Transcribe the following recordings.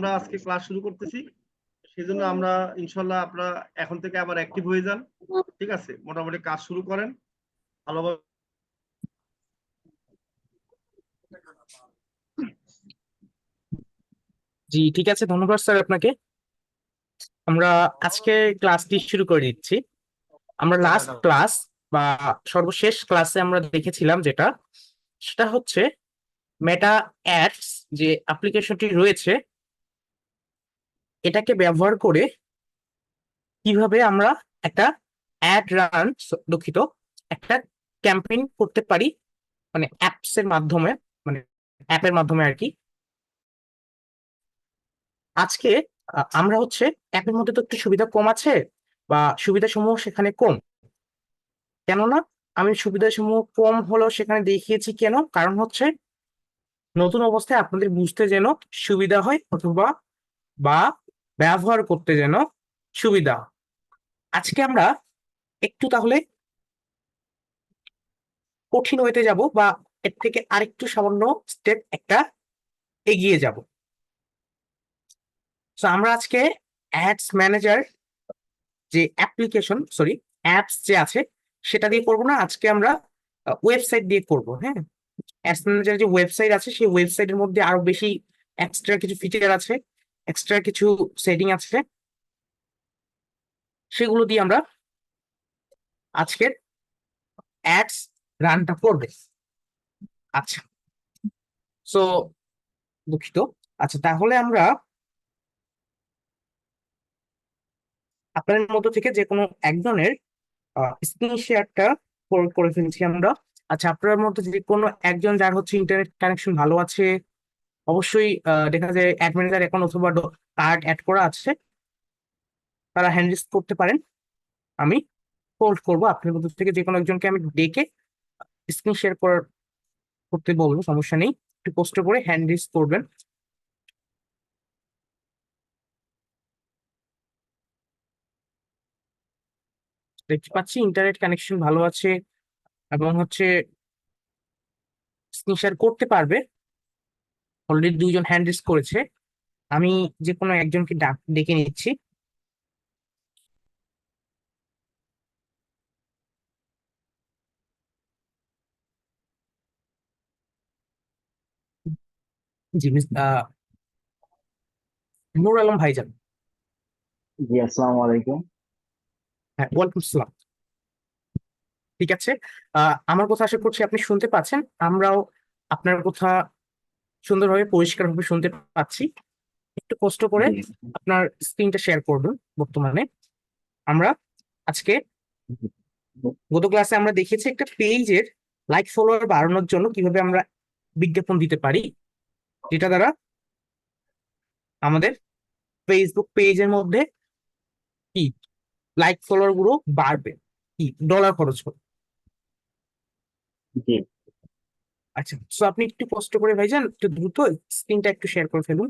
আমরা আজকে ক্লাস শুরু করতেছি, সেজন্য আমরা ইনশাল্লাহ আপনারা এখন থেকে আবার অ্যাক্টিভ হয়ে যান। ঠিক আছে, মোটামুটি কাজ শুরু করেন ভালোভাবে। জি, ঠিক আছে। ধন্যবাদ স্যার আপনাকে। আমরা আজকে ক্লাসটি শুরু করে দিচ্ছি। আমরা লাস্ট ক্লাস বা সর্বশেষ ক্লাসে আমরা দেখেছিলাম সেটা হচ্ছে মেটা অ্যাডস যে অ্যাপ্লিকেশনটি রয়েছে, এটাকে ব্যবহার করে কিভাবে আমরা একটা অ্যাড রান, দুঃখিত, একটা ক্যাম্পেইন করতে পারি, মানে অ্যাপস এর মাধ্যমে, মানে অ্যাপের মাধ্যমে আর কি। আজকে আমরা হচ্ছে অ্যাপের মধ্যে তো একটু সুবিধা কম আছে, বা সুবিধা সমূহ সেখানে কম। কেননা আমি সুবিধা সমূহ কম হলেও সেখানে দেখিয়েছি, কেন? কারণ হচ্ছে নতুন অবস্থায় আপনাদের বুঝতে যেন সুবিধা হয়, অথবা বা ব্যবহার করতে যেন সুবিধা হয়। আজকে আমরা একটু তাহলে কঠিন হইতে যাব, বা এর থেকে আরেকটু সামান্য স্টেপ একটা এগিয়ে যাব। তো আমরা আজকে অ্যাডস ম্যানেজার যে অ্যাপ্লিকেশন, সরি, অ্যাপস যে আছে সেটা দিয়ে করবো না, আজকে আমরা ওয়েবসাইট দিয়ে করব। হ্যাঁ, অ্যাডস ম্যানেজার যে ওয়েবসাইট আছে সেই ওয়েবসাইটের মধ্যে আরো বেশি এক্সট্রা কিছু ফিচার আছে, এক্সট্রা কিছু সেটিং আছে, সেগুলো দিয়ে আমরা আজকের অ্যাডস রানটা করবে। আচ্ছা, সো দুঃখিত। আচ্ছা, তাহলে আমরা আপনাদের মধ্যে থেকে যে কোনো একজনের স্ক্রিন শেয়ারটা করে ফেলছি আমরা। আচ্ছা, আপনার মধ্যে যে কোনো একজন যার হচ্ছে ইন্টারনেট কানেকশন ভালো আছে, অবশ্যই দেখা যায় অ্যাড ম্যানেজার অ্যাকাউন্ট অথবা কার্ড অ্যাড করা আছে, তারা হ্যান্ড রেজ করতে পারেন। আমি হোল্ড করবো, আপনার মধ্যে থেকে যে কোনো একজনকে আমি ডেকে স্ক্রিন শেয়ার করতে বলবো, সমস্যা নেই। একটু কষ্ট করে হ্যান্ড রেজ করবেন। দেখতে পাচ্ছি ইন্টারনেট কানেকশন ভালো আছে, এবং হচ্ছে স্ক্রিন শেয়ার করতে পারবে। অলরেডি দুইজন হ্যান্ড রেজ করেছে। আমি যে কোনো একজনকে ডেকে নিচ্ছি। জি, নূর আলম ভাইজান। জি, আসসালামু আলাইকুম। হ্যাঁ, ওয়ালাইকুম আসসালাম। ঠিক আছে, আমার কথা আশা করছি আপনি শুনতে পাচ্ছেন, আমরাও আপনার কথা সুন্দরভাবে পরিষ্কারভাবে শুনতে পাচ্ছি। একটু কষ্ট করে জি, আপনার স্ক্রিনটা শেয়ার করবেন। বর্তমানে আমরা আজকে গত ক্লাসে আমরা দেখেছি একটা পেজের লাইক ফলোয়ার বাড়ানোর জন্য কিভাবে আমরা বিজ্ঞাপন দিতে পারি, যেটা দ্বারা আমাদের ফেসবুক পেজের মধ্যে কি লাইক ফলোয়ার গুলো বাড়বে, কি ডলার খরচ হবে। জি। আচ্ছা, তো আপনি একটু কষ্ট করে ভাইজান একটু দ্রুত স্ক্রিনটা একটু শেয়ার করে ফেলুন।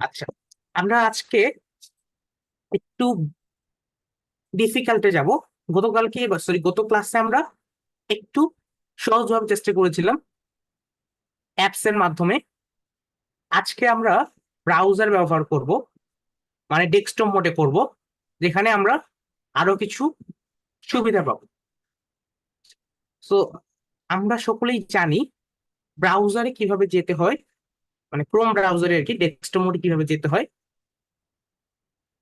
আচ্ছা, আমরা আজকে একটু ডিফিকাল্টে যাব। গতকালকে, সরি, গত ক্লাসে আমরা একটু সহজভাবে চেষ্টা করেছিলাম অ্যাপস এর মাধ্যমে। আজকে আমরা ব্রাউজার ব্যবহার করব, মানে ডেস্কটপ মোডে করব, যেখানে আমরা আরো কিছু সুবিধা পাবো। তো আমরা সকলেই জানি ব্রাউজারে কিভাবে যেতে হয়, মানে ক্রোম ব্রাউজারে আর কি ডেস্কটপ মোডে কিভাবে যেতে হয়।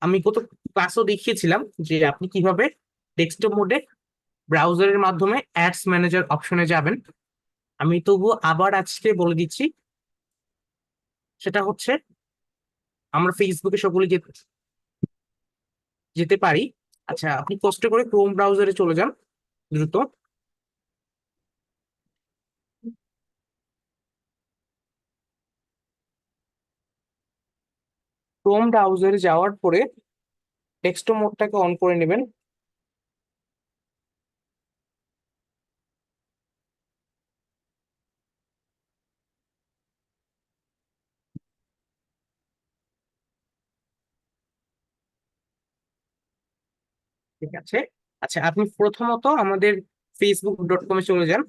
আমি গত ক্লাসও দেখিয়েছিলাম যে আপনি কিভাবে ডেস্কটপ মোডে ব্রাউজারের মাধ্যমে অ্যাডস ম্যানেজার অপশনে যাবেন। আমি তবু আবার আজকে বলে দিচ্ছি, সেটা হচ্ছে আমরা ফেসবুকে সকলে যেতে পারি। আচ্ছা, আপনি কষ্ট করে ক্রোম ব্রাউজারে চলে যান দ্রুত। ক্রোম ব্রাউজারে যাওয়ার পরে ডেস্কটপ মোডটাকে অন করে নেবেন। ঠিক আছে। আচ্ছা, আপনি প্রথমত আমাদের facebook.com-এ চলে যান।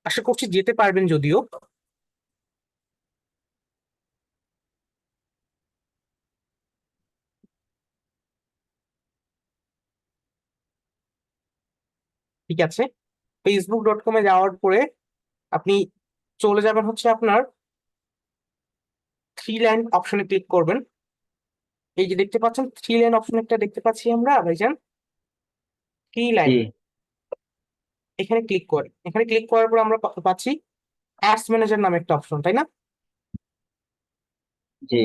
আশা করছি যেতে পারবেন যদিও। ঠিক আছে, facebook.com-এ যাওয়ার পরে আপনি চলে যাবেন হচ্ছে আপনার থ্রি লাইন অপশনে ক্লিক করবেন। এই যে দেখতে পাচ্ছেন থ্রি লাইন অপশন একটা দেখতে পাচ্ছি আমরা ভাইজান, থ্রি জি লাইন। এখানে ক্লিক করেন। এখানে ক্লিক করার পর আমরা পাচ্ছি অ্যাডস ম্যানেজার নামে একটা অপশন, তাই না? জি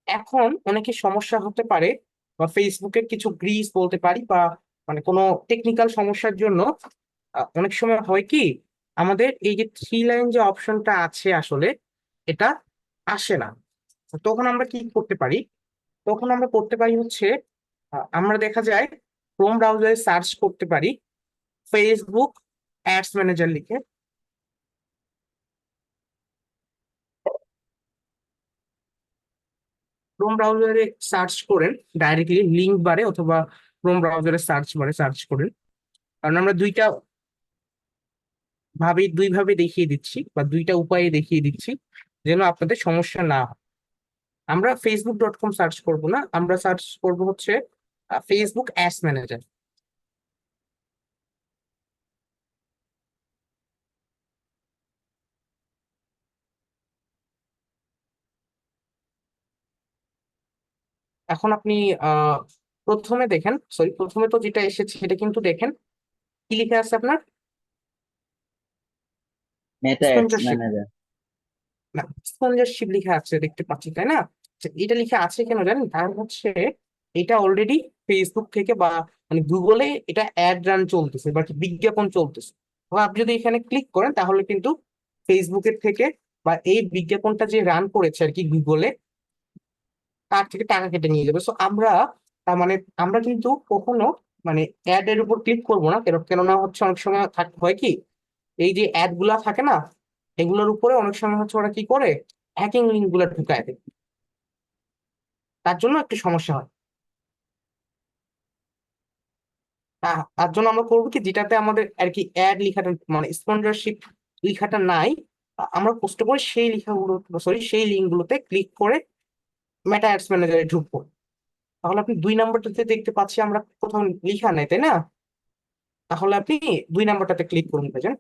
এখন অনেকের সমস্যা হতে পারে, বা ফেসবুকের কিছু গ্রিজ বলতে পারি, বা মানে কোনো টেকনিক্যাল সমস্যার জন্য অনেক সময় হয় কি, আমাদের এই যে থ্রি লাইন যে অপশনটা আছে আসলে এটা আসে না। তখন আমরা কি করতে পারি? তখন আমরা করতে পারি হচ্ছে আমরা দেখা যায় ক্রোম ব্রাউজারে সার্চ করতে পারি ফেসবুক অ্যাডস ম্যানেজার লিখে। ক্রোম ব্রাউজারে সার্চ করেন ডাইরেক্টলি লিঙ্ক বারে, অথবা ক্রোম ব্রাউজারে সার্চ বারে সার্চ করেন। কারণ আমরা দুইভাবে দেখিয়ে দিচ্ছি, বা দুইটা উপায়ে দেখিয়ে দিচ্ছি যেন আপনাদের সমস্যা না হয়। আমরা facebook.com সার্চ করব না, আমরা সার্চ করব হচ্ছে ফেসবুক অ্যাডস ম্যানেজার। এখন আপনি আহ প্রথমে দেখেন, সরি, প্রথমে তো যেটা এসেছে সেটা কিন্তু দেখেন কি লিখে আছে আপনার, মেটা অ্যাডস স্পন্সরশিপ। ম্যানেজার। না, স্পন্সরশিপ লিখে আছে দেখতে পাচ্ছি, তাই না? আচ্ছা, এটা লিখে আছে কেন জানেন? কারণ হচ্ছে এটা অলরেডি ফেসবুক থেকে বা মানে গুগলে এটা অ্যাড রান চলতেছে বা কি বিজ্ঞাপন চলতেছে। তো আপনি যদি এখানে ক্লিক করেন তাহলে কিন্তু ফেসবুকের থেকে বা এই বিজ্ঞাপনটা যে রান করেছে আর কি গুগলে, তার থেকে টাকা কেটে নিয়ে যাবে। সো আমরা তার মানে আমরা কিন্তু কখনো মানে অ্যাড এর উপর ক্লিক করবো না। কেননা হচ্ছে অনেক সময় হয় কি, এই যে অ্যাড গুলা থাকে না, এগুলোর উপরে অনেক সময় হচ্ছে ওরা কি করে, হ্যাকিং লিঙ্ক গুলা ঢুকায় দেয়। তার জন্য একটু সমস্যা হয়। তার জন্য আমরা করবো কি, যেটাতে আমাদের আর কি অ্যাড লেখাটা মানে স্পন্সরশিপ লেখাটা নাই, আমরা পোস্ট করে সেই লেখাগুলো, সরি সেই লিঙ্ক গুলোতে ক্লিক করে মেটা অ্যাডস ম্যানেজারে ঢুকবো। তাহলে আপনি 2 নম্বরটাতে দেখতে পাচ্ছি আমরা কোথাও লেখা নাই, তাই না? তাহলে আপনি 2 নম্বরটাতে ক্লিক করুন ভাইজান।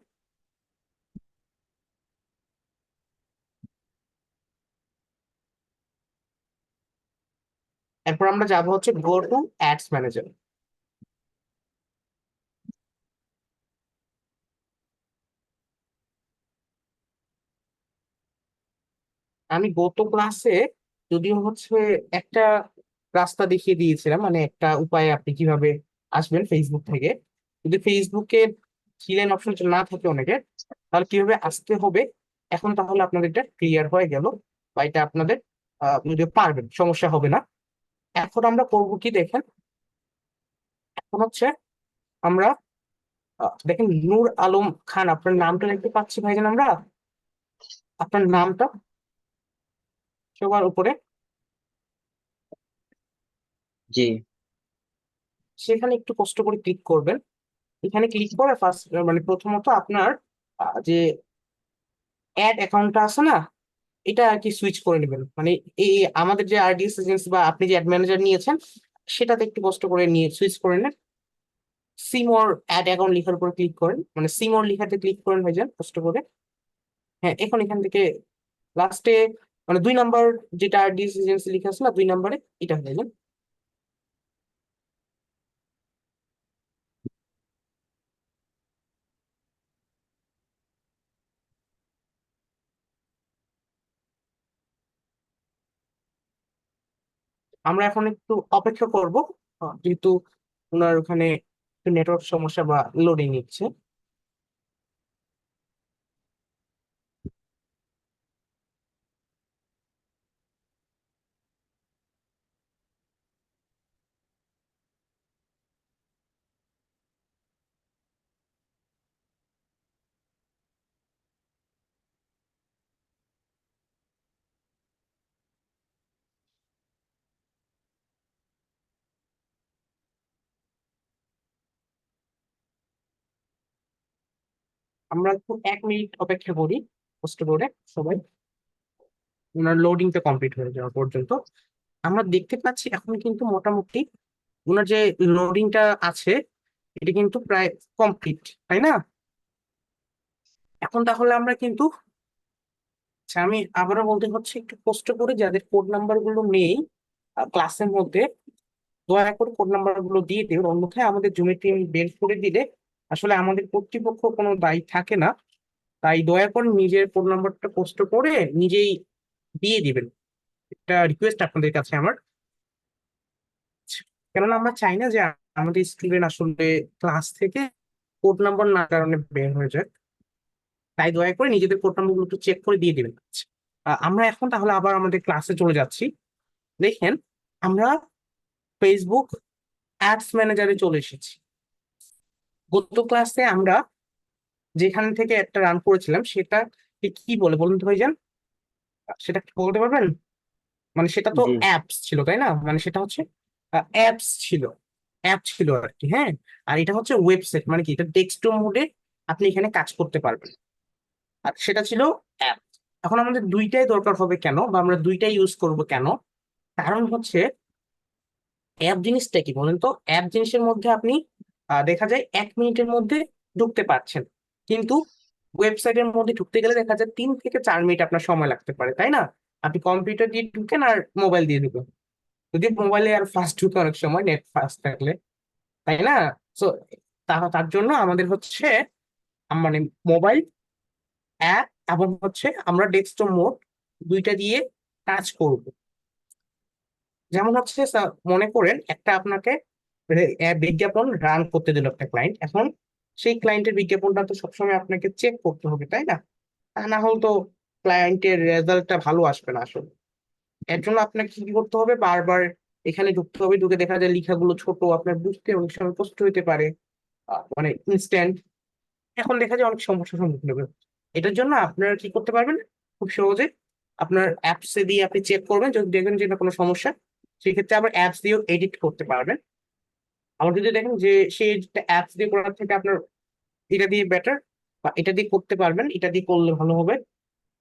এরপর আমরা যাবো হচ্ছে গো টু অ্যাডস ম্যানেজার। আমি গত ক্লাসে যদিও হচ্ছে একটা রাস্তা দেখিয়ে দিয়েছিলাম, মানে একটা উপায়ে আপনি কিভাবে আসবেন ফেসবুক থেকে। যদি ফেসবুকে থ্রি লাইন অপশন না থাকে অনেকের, তাহলে কিভাবে আসতে হবে এখন তাহলে আপনাদের এটা ক্লিয়ার হয়ে গেল, বা এটা আপনাদের যদি পারবেন সমস্যা হবে না। এখন আমরা করবো কি দেখেন, এখন হচ্ছে আমরা দেখেন নূর আলম খান আপনার নামটা দেখতে পাচ্ছি ভাইজান আমরা, আপনার নামটা সবার উপরে। জি সেখানে একটু কষ্ট করে ক্লিক করবেন। এখানে ক্লিক করে ফার্স্ট মানে প্রথমত আপনার যে অ্যাড অ্যাকাউন্টটা আছে না, এটা আর কি সুইচ করে নেবেন। মানে এই আমাদের যে আরডিএস এজেন্সি বা আপনি যে অ্যাড ম্যানেজার নিয়েছেন সেটাতে একটু কষ্ট করে নিয়ে সুইচ করে নেন। সিমোর অ্যাড অ্যাকাউন্ট লেখার উপর ক্লিক করেন, মানে সিমোর লেখাতে ক্লিক করেন ভাইজান কষ্ট করে। হ্যাঁ, এখন এখান থেকে লাস্টে মানে 2 নম্বর যেটা আরডিএস এজেন্সি লেখা আছে না, 2 নম্বরে এটা ভাইজান। আমরা এখন একটু অপেক্ষা করব, যেহেতু ওনার ওখানে একটু নেটওয়ার্ক সমস্যা বা লোডিং নিচ্ছে। আমরা একটু 1 মিনিট অপেক্ষা করি কষ্ট করে সবাই, ওনার লোডিংটা কমপ্লিট হয়ে যাওয়া পর্যন্ত। আমরা দেখতে পাচ্ছি এখন কিন্তু মোটামুটি ওনার যে লোডিংটা আছে এটা কিন্তু প্রায় কমপ্লিট, তাই না? এখন তাহলে আমরা কিন্তু, আচ্ছা আমি আবারও বলতে হচ্ছে একটু কষ্ট করে যাদের কোড নাম্বার গুলো নেই ক্লাসের মধ্যে, দয়া করে কোড নাম্বার গুলো দিয়ে দিন, অন্যথায় আমাদের জুমের টিম বের করে দিলে আসলে আমাদের কর্তৃপক্ষ কোনো দায়ী থাকে না। তাই দয়া করে নিজের কোড নাম্বারটা কষ্ট করে নিজেই দিয়ে দিবেন, একটা রিকোয়েস্ট আপনাদের কাছে আমার। কেননা আমরা চাই না যে আমাদের স্টুডেন্ট আসলে ক্লাস থেকে কোড নাম্বার না কারণে বের হয়ে যায়। তাই দয়া করে নিজেদের কোড নাম্বার গুলো একটু চেক করে দিয়ে দিবেন। আমরা এখন তাহলে আবার আমাদের ক্লাসে চলে যাচ্ছি। দেখেন আমরা ফেসবুক অ্যাডস ম্যানেজারে চলে এসেছি। গত ক্লাসে আমরা যেখান থেকে একটা রান করেছিলাম সেটা কি বলে বলুন তো ভাইজান, সেটা কি বলতে পারবেন? মানে সেটা তো জি অ্যাপস ছিল তাই না, মানে সেটা হচ্ছে অ্যাপস ছিল, অ্যাপ ছিল আর কি। হ্যাঁ, আর এটা হচ্ছে ওয়েবসাইট, মানে কি এটা ডেস্কটপ মোডে আপনি এখানে কাজ করতে পারবেন, আর সেটা ছিল অ্যাপ। এখন আমাদের দুইটাই দরকার হবে কেন, বা আমরা দুইটাই ইউজ করব কেন? কারণ হচ্ছে অ্যাপ জিনিসটা কি বলেন তো, অ্যাপ জিনিসের মধ্যে আপনি দেখা যায় 1 মিনিটের মধ্যে ঢুকতে পারছেন, কিন্তু ওয়েবসাইটের মধ্যে ঢুকতে গেলে দেখা যায় 3 থেকে 4 মিনিট আপনার সময় লাগতে পারে, তাই না? আপনি কম্পিউটার দিয়ে ঢুকেন আর মোবাইল দিয়ে ঢুকেন, যদি মোবাইলে আর ফাস্ট ঢুকে অনেক সময় নেট ফাস্ট থাকলে, তাই না? তো তার জন্য আমাদের হচ্ছে মানে মোবাইল অ্যাপ এবং হচ্ছে আমরা ডেস্কটপ মোড দুইটা দিয়ে কাজ করব। যেমন হচ্ছে মনে করেন একটা আপনাকে বিজ্ঞাপন রান করতে দিল একটা ক্লায়েন্ট, এখন সেই ক্লায়েন্টের বিজ্ঞাপনটা তো সবসময় আপনাকে চেক করতে হবে, তাই না? তা না হলে তো ক্লায়েন্টের রেজাল্টটা ভালো আসবে না আসলে। এর জন্য আপনাকে কি করতে হবে, বারবার এখানে ঢুকতে হবে, ঢুকে দেখা যায় লেখাগুলো ছোট, আপনার বুঝতে অনেক সময় কষ্ট হতে পারে, মানে ইনস্ট্যান্ট। এখন দেখা যায় অনেক সমস্যার সম্মুখীন হবে। এটার জন্য আপনারা কি করতে পারবেন, খুব সহজে আপনার অ্যাপসে দিয়ে আপনি চেক করবেন, যদি দেখবেন যে এটা কোনো সমস্যা, সেক্ষেত্রে আবার অ্যাপস দিয়েও এডিট করতে পারবেন। আবার যদি দেখেন যে সেই অ্যাপস দিয়ে করার থেকে আপনার এটা দিয়ে বেটার, বা এটা দিয়ে করতে পারবেন, এটা দিয়ে করলে ভালো হবে,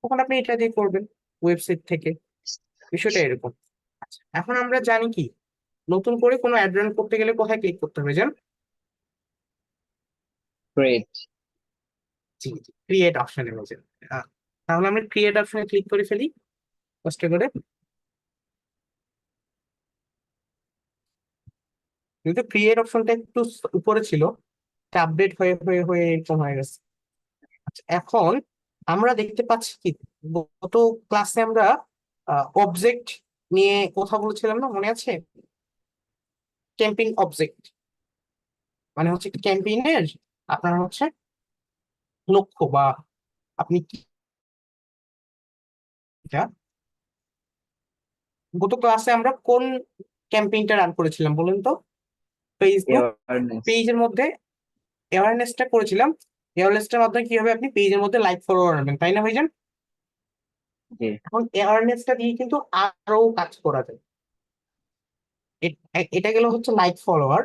তখন আপনি এটা দিয়ে করবেন ওয়েবসাইট থেকে। বিষয়টা এরকম। আচ্ছা এখন আমরা জানি কি, নতুন করে কোনো অ্যাড রান করতে গেলে কোথায় ক্লিক করতে হবে জান? গ্রেট। জি জি, ক্রিয়েট অপশনে রয়েছে। তাহলে আমরা ক্রিয়েট অপশনে ক্লিক করে ফেলি কষ্ট করে। কিন্তু ক্রিয়েট অপশনটা একটু উপরে ছিল, আপডেট হয়ে হয়ে হয়ে এরকম হয়ে গেছে। আচ্ছা এখন আমরা দেখতে পাচ্ছি কি, গত ক্লাসে আমরা অবজেক্ট নিয়ে কথা বলেছিলাম না, মনে আছে? ক্যাম্পিং অবজেক্ট মানে হচ্ছে ক্যাম্পেইনের আপনার হচ্ছে লক্ষ্য, বা আপনি কি গত ক্লাসে আমরা কোন ক্যাম্পেইনটা রান করেছিলাম বলুন তো? Facebook awareness. পেজের মধ্যে অ্যাওয়ারনেসটা করেছিলাম। অ্যাওয়ারনেসটার মাধ্যমে কি হবে, আপনি পেজের মধ্যে লাইক ফলোয়ার আনবেন, তাই না ভাইজান? জি এখন অ্যাওয়ারনেসটা দিয়ে কিন্তু আরো কাজ করা যায়। এটা গেল হচ্ছে লাইক ফলোয়ার।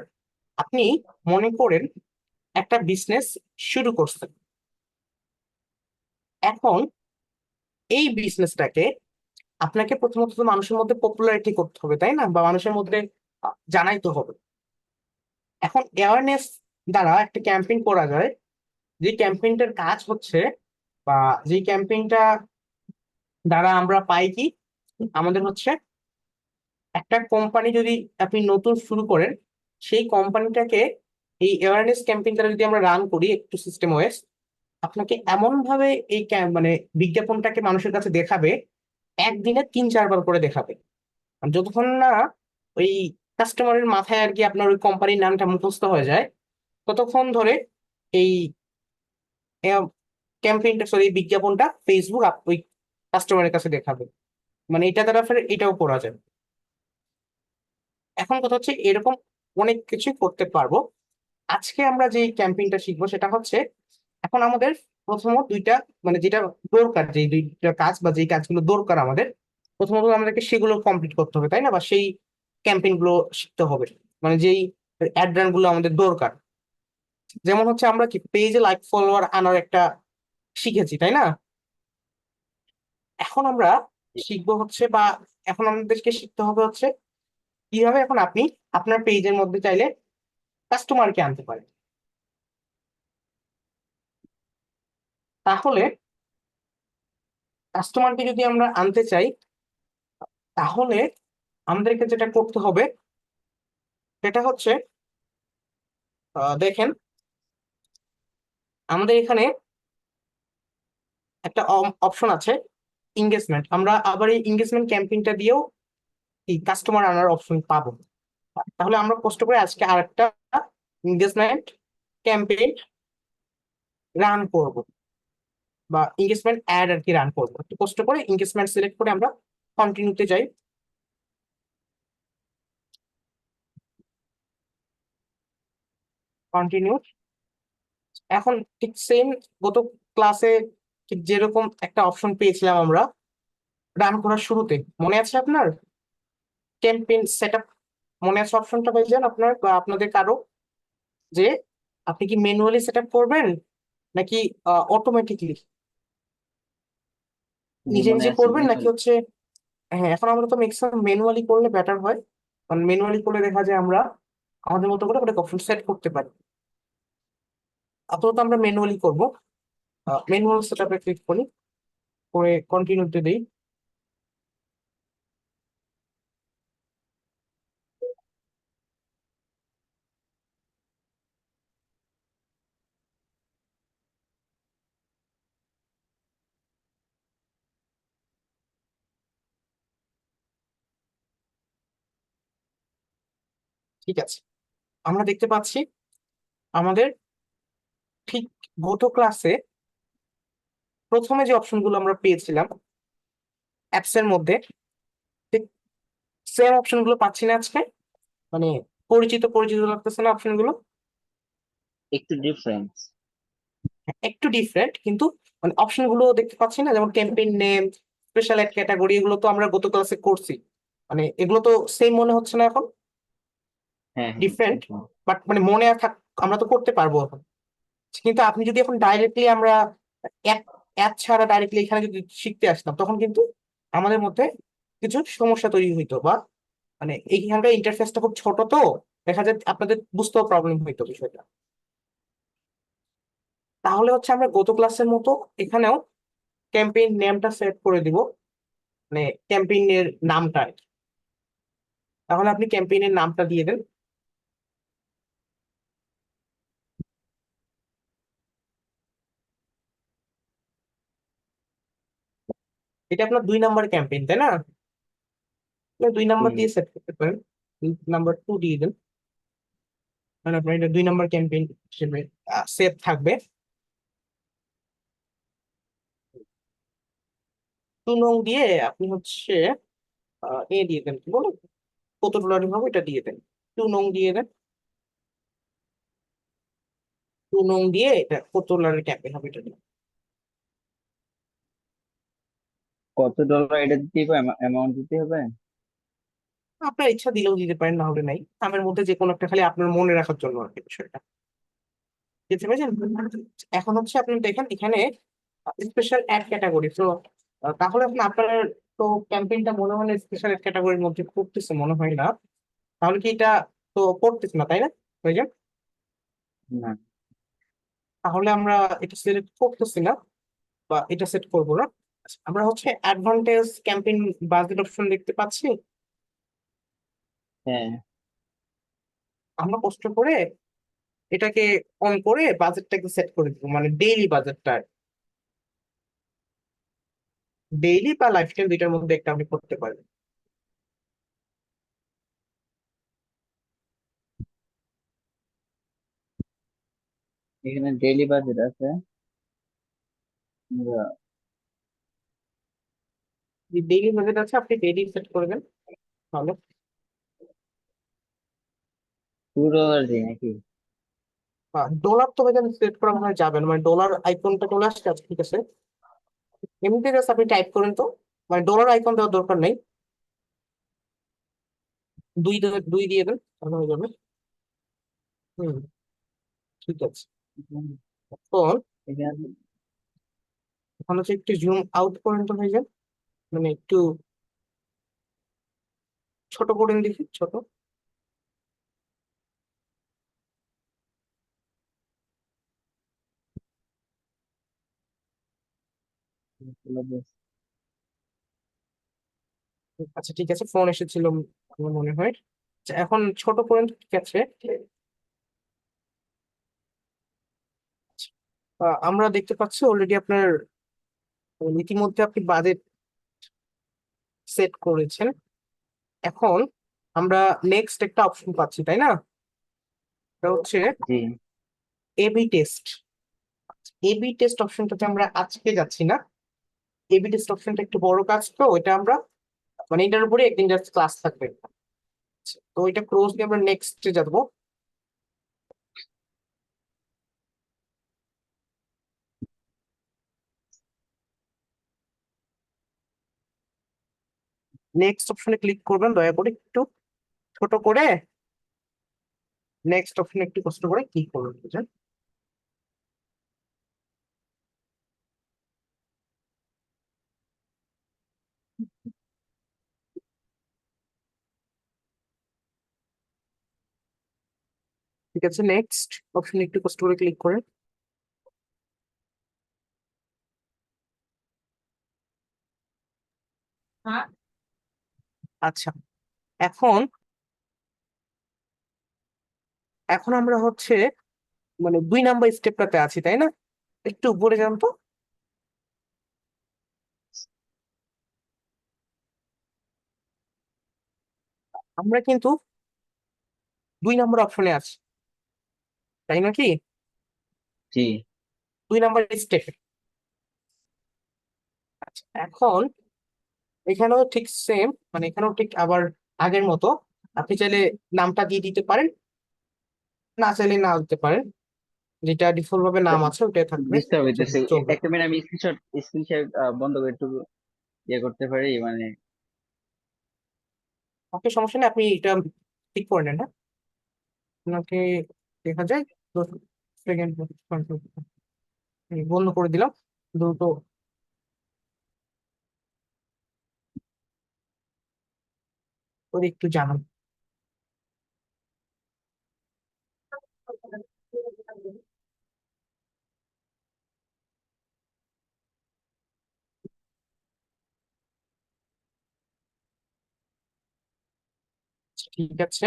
আপনি মনে করেন একটা বিজনেস শুরু করছেন, এখন এই বিজনেসটাকে আপনাকে প্রথমত তো মানুষের মধ্যে পপুলারিটি করতে হবে, তাই না? বা মানুষের মধ্যে জানাইতে হবে। এখন অ্যাওয়ারনেস দ্বারা একটা ক্যাম্পেইন করা যায়, যে ক্যাম্পেইনটার কাজ হচ্ছে, বা যে ক্যাম্পেইনটা দ্বারা আমরা পাই কি, আমাদের হচ্ছে একটা কোম্পানি যদি আপনি নতুন শুরু করেন, সেই কোম্পানিটাকে এই অ্যাওয়ারনেস ক্যাম্পেইন দ্বারা যদি আমরা রান করি একটু সিস্টেম ওয়াইজ, আপনাকে এমন ভাবে এই মানে বিজ্ঞাপনটাকে মানুষের কাছে দেখাবে, একদিনে 3-4 বার করে দেখাবে। আর যতক্ষণ না ওই কাস্টমারের মাথায় আর কি আপনার ওই কোম্পানির নামটা মুখস্থ হয়ে যায়, ততক্ষণ ধরে এই ক্যাম্পেইনটা সরি বিজ্ঞাপনটা ফেসবুক ওই কাস্টমারের কাছে দেখাবে। মানে এটা দ্বারা ফের এটাও করা যায়। এখন কথা হচ্ছে এরকম অনেক কিছু করতে পারবো। আজকে আমরা যে ক্যাম্পেইনটা শিখবো সেটা হচ্ছে, এখন আমাদের প্রথমত দুইটা মানে যেটা দরকার, যে দুইটা কাজ বা যেই কাজগুলো দরকার আমাদের, প্রথমত আমাদেরকে সেগুলো কমপ্লিট করতে হবে, তাই না? বা সেই ক্যাম্পেইন গুলো শিখতে হবে, মানে যেই অ্যাড রান গুলো আমাদের দরকার। যেমন হচ্ছে আমরা কি পেজে লাইক ফলোয়ার আনার একটা শিখেছি, তাই না? এখন আমরা শিখবো হচ্ছে, বা এখন আমাদেরকে শিখতে হবে হচ্ছে কিভাবে এখন আপনি আপনার পেজের মধ্যে চাইলে কাস্টমারকে আনতে পারেন। তাহলে কাস্টমারকে যদি আমরা আনতে চাই, তাহলে আমাদেরকে যেটা করতে হবে সেটা হচ্ছে দেখেন, আমাদের এখানে একটা অপশন আছে এঙ্গেজমেন্ট। আমরা আবার এই এঙ্গেজমেন্ট ক্যাম্পেইনটা দিয়েও এই কাস্টমার আনার অপশন পাবো। তাহলে আমরা কষ্ট করে আজকে আরেকটা এঙ্গেজমেন্ট ক্যাম্পেইন রান করব, বা এঙ্গেজমেন্ট অ্যাড আর কি রান করবো। একটু কষ্ট করে এঙ্গেজমেন্ট সিলেক্ট করে আমরা কন্টিনিউতে যাই। কন্টিনিউ। এখন ঠিক সেম গত ক্লাসে ঠিক যেরকম একটা অপশন পেয়েছিলাম আমরা রান করার শুরুতে, মনে আছে আপনার? ক্যাম্পেইন সেট আপ, মনে আছে অপশনটা ভাইজান আপনার বা আপনাদের কারো? যে আপনি কি ম্যানুয়ালি সেট আপ করবেন নাকি অটোমেটিকলি জি নিজে মনে নিজে আছে করবেন, নাকি ম্যানুয়ালি। হচ্ছে? হ্যাঁ, এখন আমরা তো ম্যাক্সিমাম ম্যানুয়ালি করলে বেটার হয়, কারণ ম্যানুয়ালি করলে দেখা যায় আমরা আমাদের মতো করে ওটা অপশন সেট করতে পারি। আপাতত আমরা ম্যানুয়ালি করবো। ম্যানুয়াল সেট আপে ক্লিক করি, করে কন্টিনিউতে দিই। ঠিক আছে, আমরা দেখতে পাচ্ছি আমাদের ঠিক গত ক্লাসে প্রথমে যে অপশনগুলো আমরা পেয়েছিলাম অ্যাপস এর মধ্যে, ঠিক সেম অপশনগুলো পাচ্ছি না আজকে। মানে পরিচিত পরিচিত লাগতেছে না অপশনগুলো। একটু ডিফারেন্স। একটু ডিফারেন্ট, কিন্তু মানে অপশন গুলো দেখতে পাচ্ছি না, যেমন campaign name, special add category, এগুলো তো আমরা গত ক্লাসে করছি। মানে এগুলো তো সেম মনে হচ্ছে না এখন, হ্যাঁ হ্যাঁ ডিফারেন্ট। একদম। বাট মানে মনে থাক, আমরা তো করতে পারবো এখন। কিন্তু আপনি যদি এখন ডাইরেক্টলি আমরা অ্যাপ অ্যাপ ছাড়া ডাইরেক্টলি এখানে যদি শিখতে আসতাম, তখন কিন্তু আমাদের মধ্যে কিছু সমস্যা তৈরি হইতো, বা মানে এইখানকার ইন্টারফেসটা খুব ছোট, তো দেখা যায় আপনাদের বুঝতেও প্রবলেম হইতো বিষয়টা। তাহলে হচ্ছে আমরা গত ক্লাসের মতো এখানেও ক্যাম্পেইন নেমটা সেট করে দিব, মানে ক্যাম্পেইনের নামটা আর কি। তাহলে আপনি ক্যাম্পেইনের নামটা দিয়ে দেন। এটা আপনার 2 নাম্বার ক্যাম্পেইন, তাই না? আপনি 2 নাম্বার হুম। দিয়ে সেট করতে পারেন, নাম্বার 2 দিয়ে দেন, মানে আপনার এটা 2 নাম্বার ক্যাম্পেইন হিসেবে সেভ থাকবে। 2 নং দিয়ে আপনি হচ্ছে এ দিয়ে দেন, কি বলো, কত ডলার হবে এটা দিয়ে দেন। 2 নং দিয়ে দেন। 2 নং দিয়ে এটা কত ডলারের ক্যাম্পেইন হবে এটা দিন। কত ডলার এটা দিতে হবে, অ্যামাউন্ট দিতে হবে? আপনার ইচ্ছা দিলেও দিতে পারেন, না হলে নাই। নামের মধ্যে যে কোনো একটা, খালি আপনার মনে রাখার জন্য আর কি বিষয়টা। বুঝতে পেরেছেন? এখন হচ্ছে আপনি দেখেন এখানে স্পেশাল অ্যাড ক্যাটাগরি, তো তাহলে আপনি আপনার, তো ক্যাম্পেইনটা মনে হয় স্পেশাল অ্যাড ক্যাটাগরির মধ্যে পড়তেছে মনে হয় না। তাহলে কি এটা তো পড়তেছে না, তাই না ভাইজান? না। তাহলে আমরা এটা সিলেক্ট করতেছি না, বা এটা সেট করবো না। আচ্ছা, আমরা হচ্ছে অ্যাডভান্টেজ ক্যাম্পেইন বাজেট অপশন দেখতে পাচ্ছি। হ্যাঁ। আমরা কষ্ট করে এটাকে অন করে বাজেটটাকে সেট করে দিব, মানে ডেইলি বাজেটটা। ডেইলি বা লাইফ টাইম, দুইটার মধ্যে একটা আপনি করতে পারবেন। এখানে ডেইলি বাজেট আছে। আমরা ডেইলি বাজেট আছে, আপনি ডেইলি সেট করবেন। ভালো। $2 দিই নাকি? ডলার তো এখানে সিলেক্ট করা মনে হয় যাবে না, মানে ডলার আইকনটা চলে আসছে। আচ্ছা, ঠিক আছে, এমনিতে জাস্ট আপনি টাইপ করেন তো, মানে ডলার আইকন দেওয়ার দরকার নেই। 2 দিয়ে দেন, তাহলে হয়ে যাবে। হুম। ঠিক আছে। এখন এখানে এখন হচ্ছে একটু জুম আউট করেন তো ভাইজান, মানে একটু ছোট করেন দেখি, ছোট। আচ্ছা ঠিক আছে, ফোন এসেছিল আমার মনে হয়। আচ্ছা, এখন ছোট করেন তো, ঠিক আছে। আমরা দেখতে পাচ্ছি অলরেডি আপনার ইতিমধ্যে আপনি বাজেট সেট করেছেন। এখন আমরা নেক্সট একটা অপশন পাচ্ছি, তাই না? এটা হচ্ছে জি এবি টেস্ট। এবি টেস্ট অপশনটাতে আমরা আজকে যাচ্ছি না। এবি টেস্ট অপশনটা একটু বড় কাজ, তো এটা আমরা মানে এটার উপরে একদিন জাস্ট ক্লাস থাকবে। তো এটা ক্লোজ দিয়ে আমরা নেক্সটে যাবো। নেক্সট অপশনে ক্লিক করবেন দয়া করে, একটু ছোট করে নেক্সট অপশনে একটু কষ্ট করে ক্লিক করবেন, বুঝলেন? ঠিক আছে, নেক্সট অপশনে একটু কষ্ট করে ক্লিক করেন। আচ্ছা, এখন এখন আমরা হচ্ছে মানে 2 নাম্বার স্টেপটাতে আছি, তাই না? একটু উপরে যান তো। আমরা কিন্তু 2 নাম্বার অপশনে আছি, তাই নাকি? জি 2 নাম্বার স্টেপ। আচ্ছা, এখন এখানেও ঠিক সেম, মানে এখানেও ঠিক আবার আগের মতো। আপনি চাইলে নামটা দিয়ে দিতে পারেন, না চাইলে না দিতে পারেন। যেটা ডিফল্ট ভাবে নাম আছে ওটাই থাকবে, ডিস্টার্ব হইতেছে চলবে। একটা মিনিট, আমি স্ক্রিনশট বন্ধ করে একটু ইয়ে করতে পারি মানে। ওকে, সমস্যা নেই, আপনি এটা ঠিক করে নেন, হ্যাঁ। আপনাকে দেখা যায় 10 সেকেন্ড বন্ধ করে দিলাম, দ্রুত করে একটু জানান। ঠিক আছে,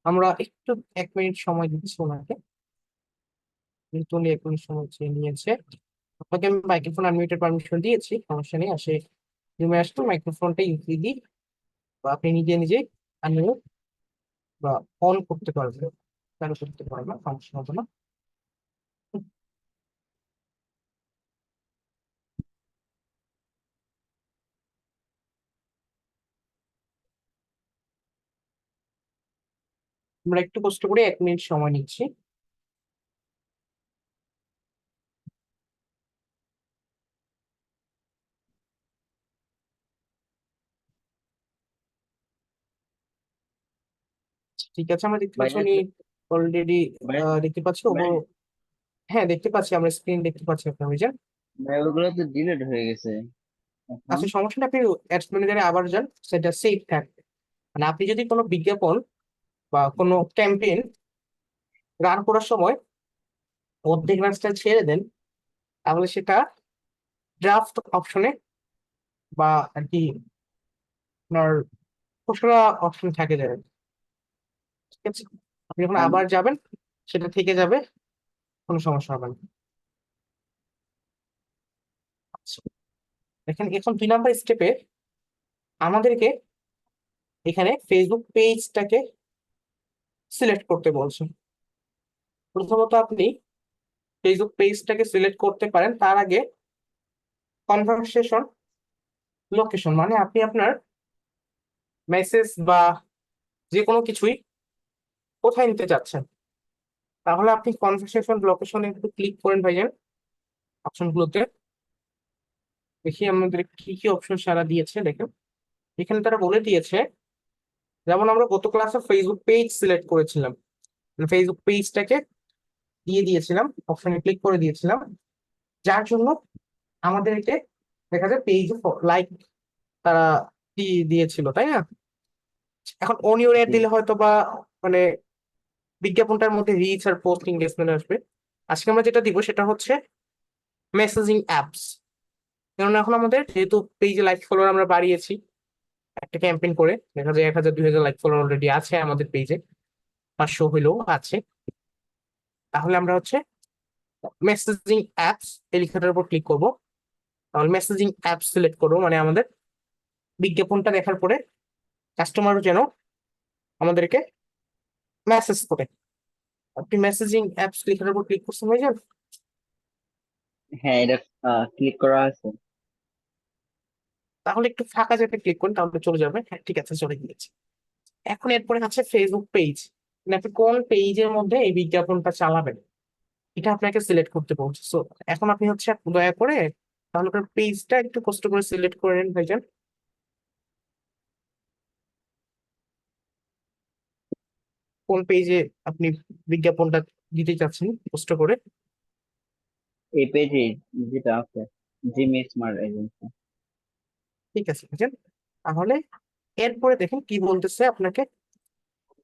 আমরা একটু 1 মিনিট সময় দিচ্ছি ওনাকে, যেহেতু উনি 1 মিনিট সময় চেয়ে নিয়েছে। আপনাকে আমি মাইক্রোফোন আনমিউটের পারমিশন দিয়েছি, সমস্যা নেই। রুমে আসলে মাইক্রোফোনটা ইউজলি দিই, বা আপনি নিজে নিজে আনমিউট বা অন করতে পারবেন, চালু করতে পারবেন, সমস্যা হবে না। আমরা একটু কষ্ট করে 1 মিনিট সময় নিচ্ছি। ঠিক আছে, আমরা দেখতে পাচ্ছি বাইরে উনি অলরেডি বাইরে দেখতে পাচ্ছি হ্যাঁ দেখতে পাচ্ছি, আমরা স্ক্রিন দেখতে পাচ্ছি আপনার বুঝলেন। বাইরে ওগুলো তো ডিলেট হয়ে গেছে এখন। আচ্ছা, সমস্যা নেই, আপনি অ্যাডস ম্যানেজারে আবার যান, সেটা সেভ থাকবে। মানে আপনি যদি কোনো বিজ্ঞাপন বা কোনো ক্যাম্পেইন রান করার সময় অর্ধেক রাস্তা ছেড়ে দেন, তাহলে সেটা ড্রাফট অপশনে বা আর কি আপনার খসড়া অপশন থাকে যাবে। ঠিক আছে, আপনি যখন আর আবার যাবেন সেটা থেকে যাবে, কোনো সমস্যা হবে না। আচ্ছা, দেখেন এখন 2 নাম্বার স্টেপে আমাদেরকে এখানে ফেসবুক পেজটাকে সিলেক্ট করতে বলছে। প্রথমত আপনি ফেসবুক পেজটাকে সিলেক্ট করতে পারেন, তার আগে কনভারসেশন লোকেশন, মানে আপনি আপনার মেসেজ বা যে কোনো কিছুই কোথায় নিতে চাচ্ছেন। তাহলে আপনি কনভারসেশন লোকেশনে একটু ক্লিক করেন ভাইজান, অপশনগুলোতে। দেখি আমাদের কি কি অপশন সারা দিয়েছে, দেখেন এখানে তারা বলে দিয়েছে, যেমন আমরা গত ক্লাসে ফেসবুক পেজ সিলেক্ট করেছিলাম, ফেসবুক পেজটাকে দিয়ে দিয়েছিলাম, অপশনে ক্লিক করে দিয়েছিলাম, যার জন্য আমাদেরকে দেখা যায় পেজ লাইক তারা দিয়েছিল, তাই না? এখন অন ইউর এড জি। দিলে হয়তো বা মানে বিজ্ঞাপনটার মধ্যে রিচ আর পোস্ট এঙ্গেজমেন্ট আসবে। আজকে আমরা যেটা দিব সেটা হচ্ছে মেসেজিং অ্যাপস। কারণ এখন আমাদের যেহেতু পেজে লাইক ফলোয়ার আমরা বাড়িয়েছি একটা ক্যাম্পেইন করে, দেখা যায় 1000 2000 লাইক ফলোয়ার অলরেডি আছে আমাদের পেজে, 500 হইলেও আছে। তাহলে আমরা হচ্ছে মেসেজিং অ্যাপস এই লেখাটার উপর ক্লিক করব। তাহলে মেসেজিং অ্যাপস সিলেক্ট করবো, মানে আমাদের বিজ্ঞাপনটা দেখার পরে কাস্টমারও যেন আমাদেরকে মেসেজ করে। আপনি মেসেজিং অ্যাপস লেখার উপর ক্লিক করছেন ভাইজান? হ্যাঁ, এটা ক্লিক করা আছে। তাহলে একটু ফাঁকা জায়গায় ক্লিক করুন, তাহলে চলে যাবে। হ্যাঁ ঠিক আছে, চলে গিয়েছে। এখন এরপরে আছে ফেসবুক পেজ, মানে আপনি কোন পেজের মধ্যে এই বিজ্ঞাপনটা চালাবেন এটা আপনাকে সিলেক্ট করতে বলছে। সো এখন আপনি হচ্ছে দয়া করে তাহলে আপনার পেজটা একটু কষ্ট করে সিলেক্ট করে নেন ভাইজান। কোন পেজে আপনি বিজ্ঞাপনটা দিতে চাচ্ছেন কষ্ট করে। এই পেজে যেটা আছে, জিমি স্মার্ট এজেন্সি। ঠিক আছে ভাইজান, তাহলে এরপরে দেখেন কি বলতেছে আপনাকে।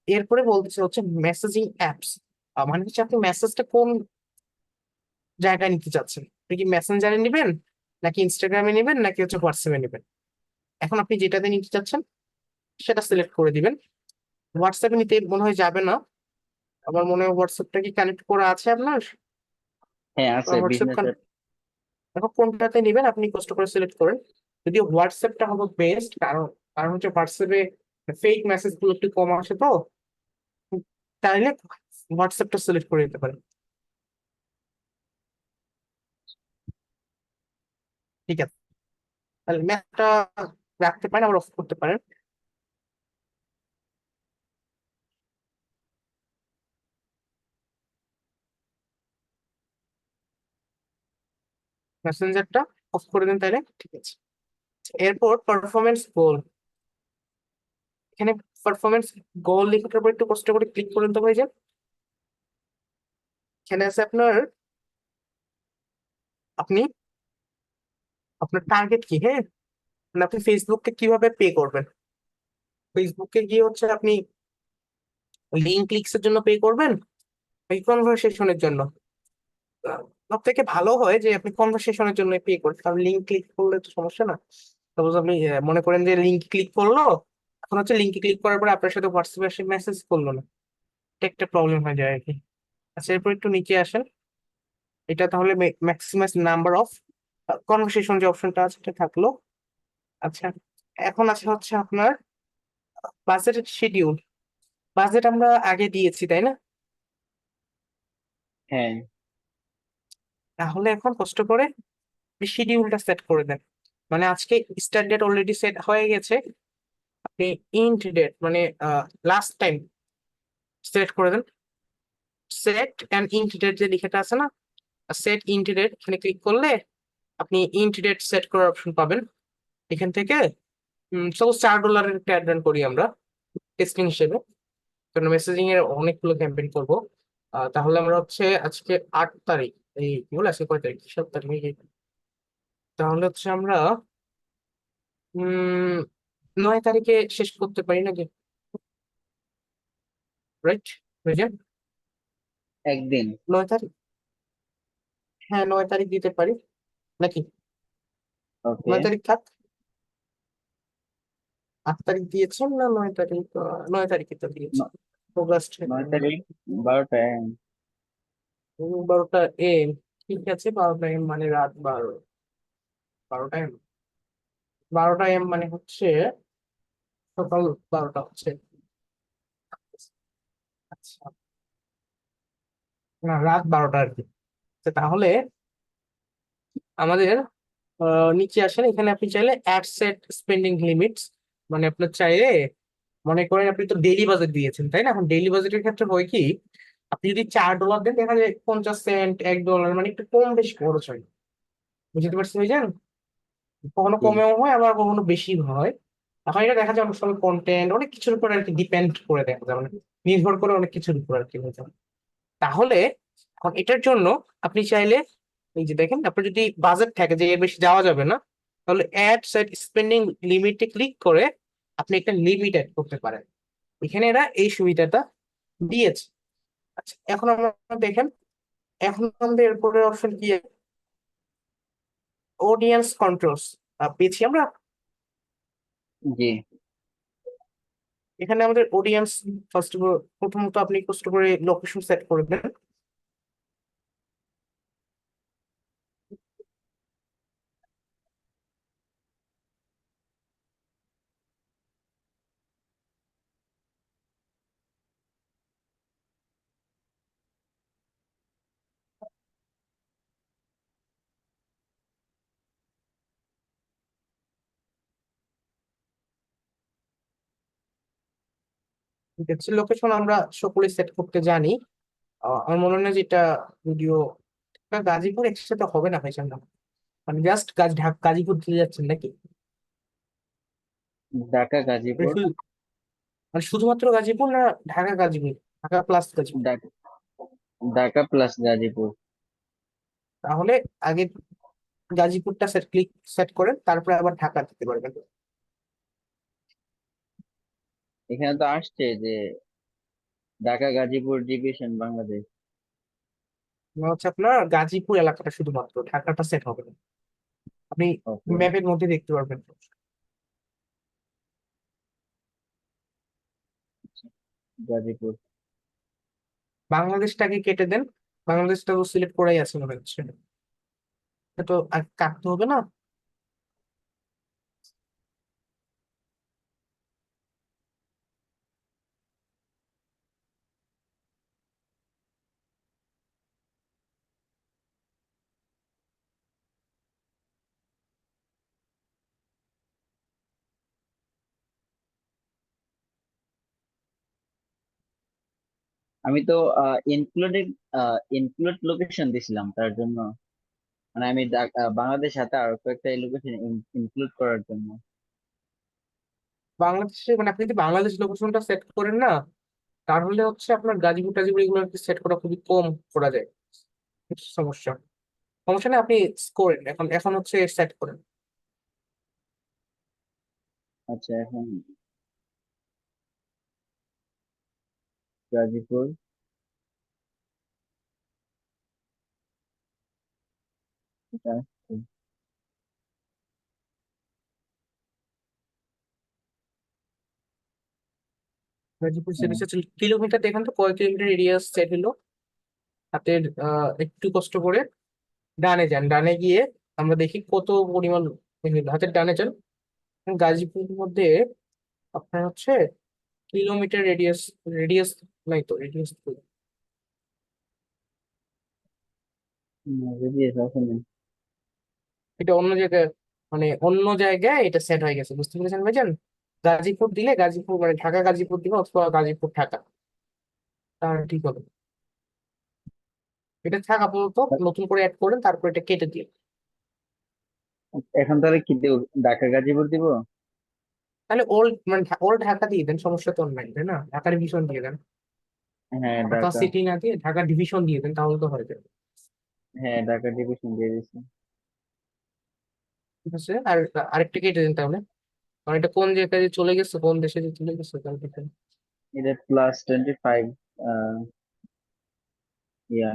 এরপরে বলতেছে হচ্ছে মেসেজিং অ্যাপস, মানে হচ্ছে আপনি মেসেজটা কোন জায়গায় নিতে চাচ্ছেন। আপনি কি মেসেঞ্জারে নেবেন, নাকি ইনস্টাগ্রামে নেবেন, নাকি হচ্ছে হোয়াটসঅ্যাপে নেবেন। এখন আপনি যেটাতে নিতে চাচ্ছেন সেটা সিলেক্ট করে দিবেন। হোয়াটসঅ্যাপে নিতে মনে হয় যাবে না, আমার মনে হয় হোয়াটসঅ্যাপটা কি কানেক্ট করা আছে আপনার। হ্যাঁ, আছে হোয়াটসঅ্যাপ বিজনেস। এখন কোনটাতে নেবেন আপনি কষ্ট করে সিলেক্ট করেন। যদিও হোয়াটসঅ্যাপটা হবে বেস্ট, কারণ কারণ হচ্ছে হোয়াটসঅ্যাপে ফেক মেসেজ গুলো একটু কম আসে তো, তাইলে হোয়াটসঅ্যাপটা সিলেক্ট করে দিতে পারেন। ঠিক আছে, তাহলে ম্যাপটা রাখতে পারেন, আবার অফ করতে পারেন। মেসেঞ্জারটা অফ করে দিন তাইলে, ঠিক আছে। এরপর পারফরমেন্স গোল, এখানে পারফরমেন্স গোল লেখাটার উপর একটু কষ্ট করে ক্লিক করুন তো ভাইজান। এখানে আছে আপনার, আপনি আপনার টার্গেট কি, হ্যাঁ, মানে আপনি ফেসবুককে কিভাবে পে করবেন। ফেসবুকে গিয়ে হচ্ছে আপনি লিঙ্ক ক্লিকস এর জন্য পে করবেন, এই কনভারসেশনের জন্য। সব থেকে ভালো হয় যে আপনি কনভারসেশনের জন্য পে করেন, কারণ লিঙ্ক ক্লিক করলে তো সমস্যা না। সাপোজ আপনি মনে করেন যে লিঙ্ক ক্লিক করলো, এখন হচ্ছে লিঙ্কে ক্লিক করার পরে আপনার সাথে হোয়াটসঅ্যাপে এসে মেসেজ করলো না, এটা একটা প্রবলেম হয়ে যায় আর কি। আচ্ছা এরপর একটু নিচে আসেন, এটা তাহলে ম্যাক্সিমাইজ নাম্বার অফ কনভারসেশন যে অপশনটা আছে এটা থাকলো। আচ্ছা, এখন আছে হচ্ছে আপনার বাজেট শিডিউল। বাজেট আমরা আগে দিয়েছি তাই না? হ্যাঁ। তাহলে এখন কষ্ট করে শিডিউলটা সেট করে দেন, মানে আজকে স্টার্ট ডেট অলরেডি সেট হয়ে গেছে, আপনি ইন্ট ডেট মানে লাস্ট টাইম সিলেক্ট করে দেন। সেট অ্যান্ড ইন্ট ডেট যে লেখাটা আছে না, সেট ইন্ট ডেট, এখানে ক্লিক করলে আপনি ইন্ট ডেট সেট করার অপশন পাবেন। এখান থেকে সাপোজ $4 একটা অ্যাড রান করি আমরা টেস্টিং হিসেবে, কারণ মেসেজিং এর অনেকগুলো ক্যাম্পেইন করবো। তাহলে আমরা হচ্ছে আজকে 8 তারিখ, এই কি বলে আজকে কয় তারিখ, 7 তারিখ নাকি? তাহলে হচ্ছে আমরা 9 তারিখে শেষ করতে পারি নাকি, রাইট ভাইজান? একদিন। 9 তারিখ, হ্যাঁ 9 তারিখ দিতে পারি নাকি? ওকে। 9 তারিখ থাক। 8 তারিখ দিয়েছেন না 9 তারিখ? 9 তারিখে তো দিয়েছি। অগাস্ট 9 তারিখ 12টায়। 12টা AM, ঠিক আছে। 12টা AM মানে রাত 12, 12টা AM, 12টা AM মানে হচ্ছে সকাল 12টা হচ্ছে। আচ্ছা, না রাত 12টা আর কি। আচ্ছা, তাহলে আমাদের নিচে আসেন, এখানে আপনি চাইলে অ্যাড সেট স্পেন্ডিং লিমিটস, মানে আপনার চাইলে মনে করেন আপনি তো ডেইলি বাজেট দিয়েছেন তাই না, এখন ডেইলি বাজেটের ক্ষেত্রে হয় কি, আপনি যদি $4 দেন দেখা যায় 50 সেন্ট $1 মানে একটু কম বেশি খরচ হয়, বুঝতে পারছেন ভাইজান? কখনো জি। কমেও হয় আবার কখনো বেশি হয়। এখন এটা দেখা যায় অনেক সময় কন্টেন্ট অনেক কিছুর উপর আর কি ডিপেন্ড করে, দেখা যায় মানে নির্ভর করে অনেক কিছুর উপর আর কি হয়ে যায়। তাহলে এখন এটার জন্য আপনি চাইলে এই যে দেখেন, আপনার যদি বাজেট থাকে যে এর বেশি যাওয়া যাবে না, তাহলে অ্যাড সেট স্পেন্ডিং লিমিটে ক্লিক করে আপনি একটা লিমিট অ্যাড করতে পারেন। এখানে এরা এই সুবিধাটা দিয়েছে। আচ্ছা, এখন আমরা দেখেন, এখন আমাদের এরপরে অপশন কি, অডিয়েন্স কন্ট্রোলস পেয়েছি আমরা। জি। এখানে আমাদের অডিয়েন্স, ফার্স্ট প্রথমত আপনি কষ্ট করে লোকেশন সেট করবেন। ঠিক আছে, লোকেশন আমরা সকলে সেট করতে জানি। আমার মনে হয় না যে এটা ভিডিও গাজীপুর একসাথে হবে না ভাই সামনে, মানে জাস্ট গাজীপুর দিয়ে যাচ্ছেন নাকি? ঢাকা মানে গাজীপুর। মানে শুধুমাত্র গাজীপুর না ঢাকা গাজীপুর, ঢাকা প্লাস গাজীপুর? ঢাকা ঢাকা প্লাস গাজীপুর। তাহলে আগে গাজীপুরটা সেট করেন, তারপরে আবার ঢাকা দিতে পারবেন। এখানে তো আসছে যে ঢাকা গাজীপুর ডিভিশন বাংলাদেশ। মানে হচ্ছে আপনার গাজীপুর এলাকাটা, শুধুমাত্র ঢাকাটা সেট হবে না। আপনি ওকে। ম্যাপের মধ্যে দেখতে পারবেন। গাজীপুর। বাংলাদেশটাকে কেটে দেন, বাংলাদেশটা তো সিলেক্ট করাই আছে মনে হচ্ছে। এটা তো আর কাটতে হবে না। আমি তো ইনক্লুডেড ইনক্লুড লোকেশন দিছিলাম তার জন্য, মানে আমি বাংলাদেশ সাথে আরো কয়েকটা লোকেশন ইনক্লুড করার জন্য। বাংলাদেশে মানে আপনি যদি বাংলাদেশ লোকেশনটা সেট করেন না, তাহলে হচ্ছে আপনার গাজীপুর টাজীপুর এগুলো সেট করা খুবই কম করা যায়। এটা সমস্যা। সমস্যা নেই, আপনি করেন, এখন এখন হচ্ছে সেট করেন। আচ্ছা, এখন গাজীপুর। এটা আসছে। গাজীপুর হ্যাঁ। সেট কিলোমিটার দেখেন তো, কয় কিলোমিটার এরিয়া সেট হলো। হাতের একটু কষ্ট করে ডানে যান, ডানে গিয়ে আমরা দেখি কত পরিমাণ হলো। হাতের ডানে যান, গাজীপুরের মধ্যে আপনার হচ্ছে কিলোমিটার রেডিয়াস, রেডিয়াস নাই তো, রেডিয়াস রেডিয়াস আছে না। এটা অন্য জায়গায়, মানে অন্য জায়গায় এটা সেট হয়ে গেছে, বুঝতে পেরেছেন ভাইজান? গাজীপুর দিলে গাজীপুর মানে ঢাকা গাজীপুর দিবে, অথবা গাজীপুর ঢাকা, তাহলে ঠিক হবে। এটা থাক আপাতত, নতুন করে অ্যাড করেন, তারপর এটা কেটে দিন। এখন তাহলে কি দেব? ঢাকা গাজীপুর দিব? তাহলে ওল্ড মানে ওল্ড ঢাকা দিয়ে দেন, সমস্যা তো নাই, তাই না? ঢাকা ডিভিশন দিয়ে দেন, হ্যাঁ, ঢাকা ঢাকা। সিটি না দিয়ে ঢাকা ডিভিশন দিয়ে দেন, তাহলে তো হয়ে যাবে। হ্যাঁ, ঢাকা ডিভিশন দিয়ে দিচ্ছি। ঠিক আছে, আর আরেকটা কেটে দিন তাহলে, কারণ এটা কোন জায়গায় যে চলে গেছে, কোন দেশে যে চলে গেছে, তাহলে দেখেন। এটা +25 ইয়া।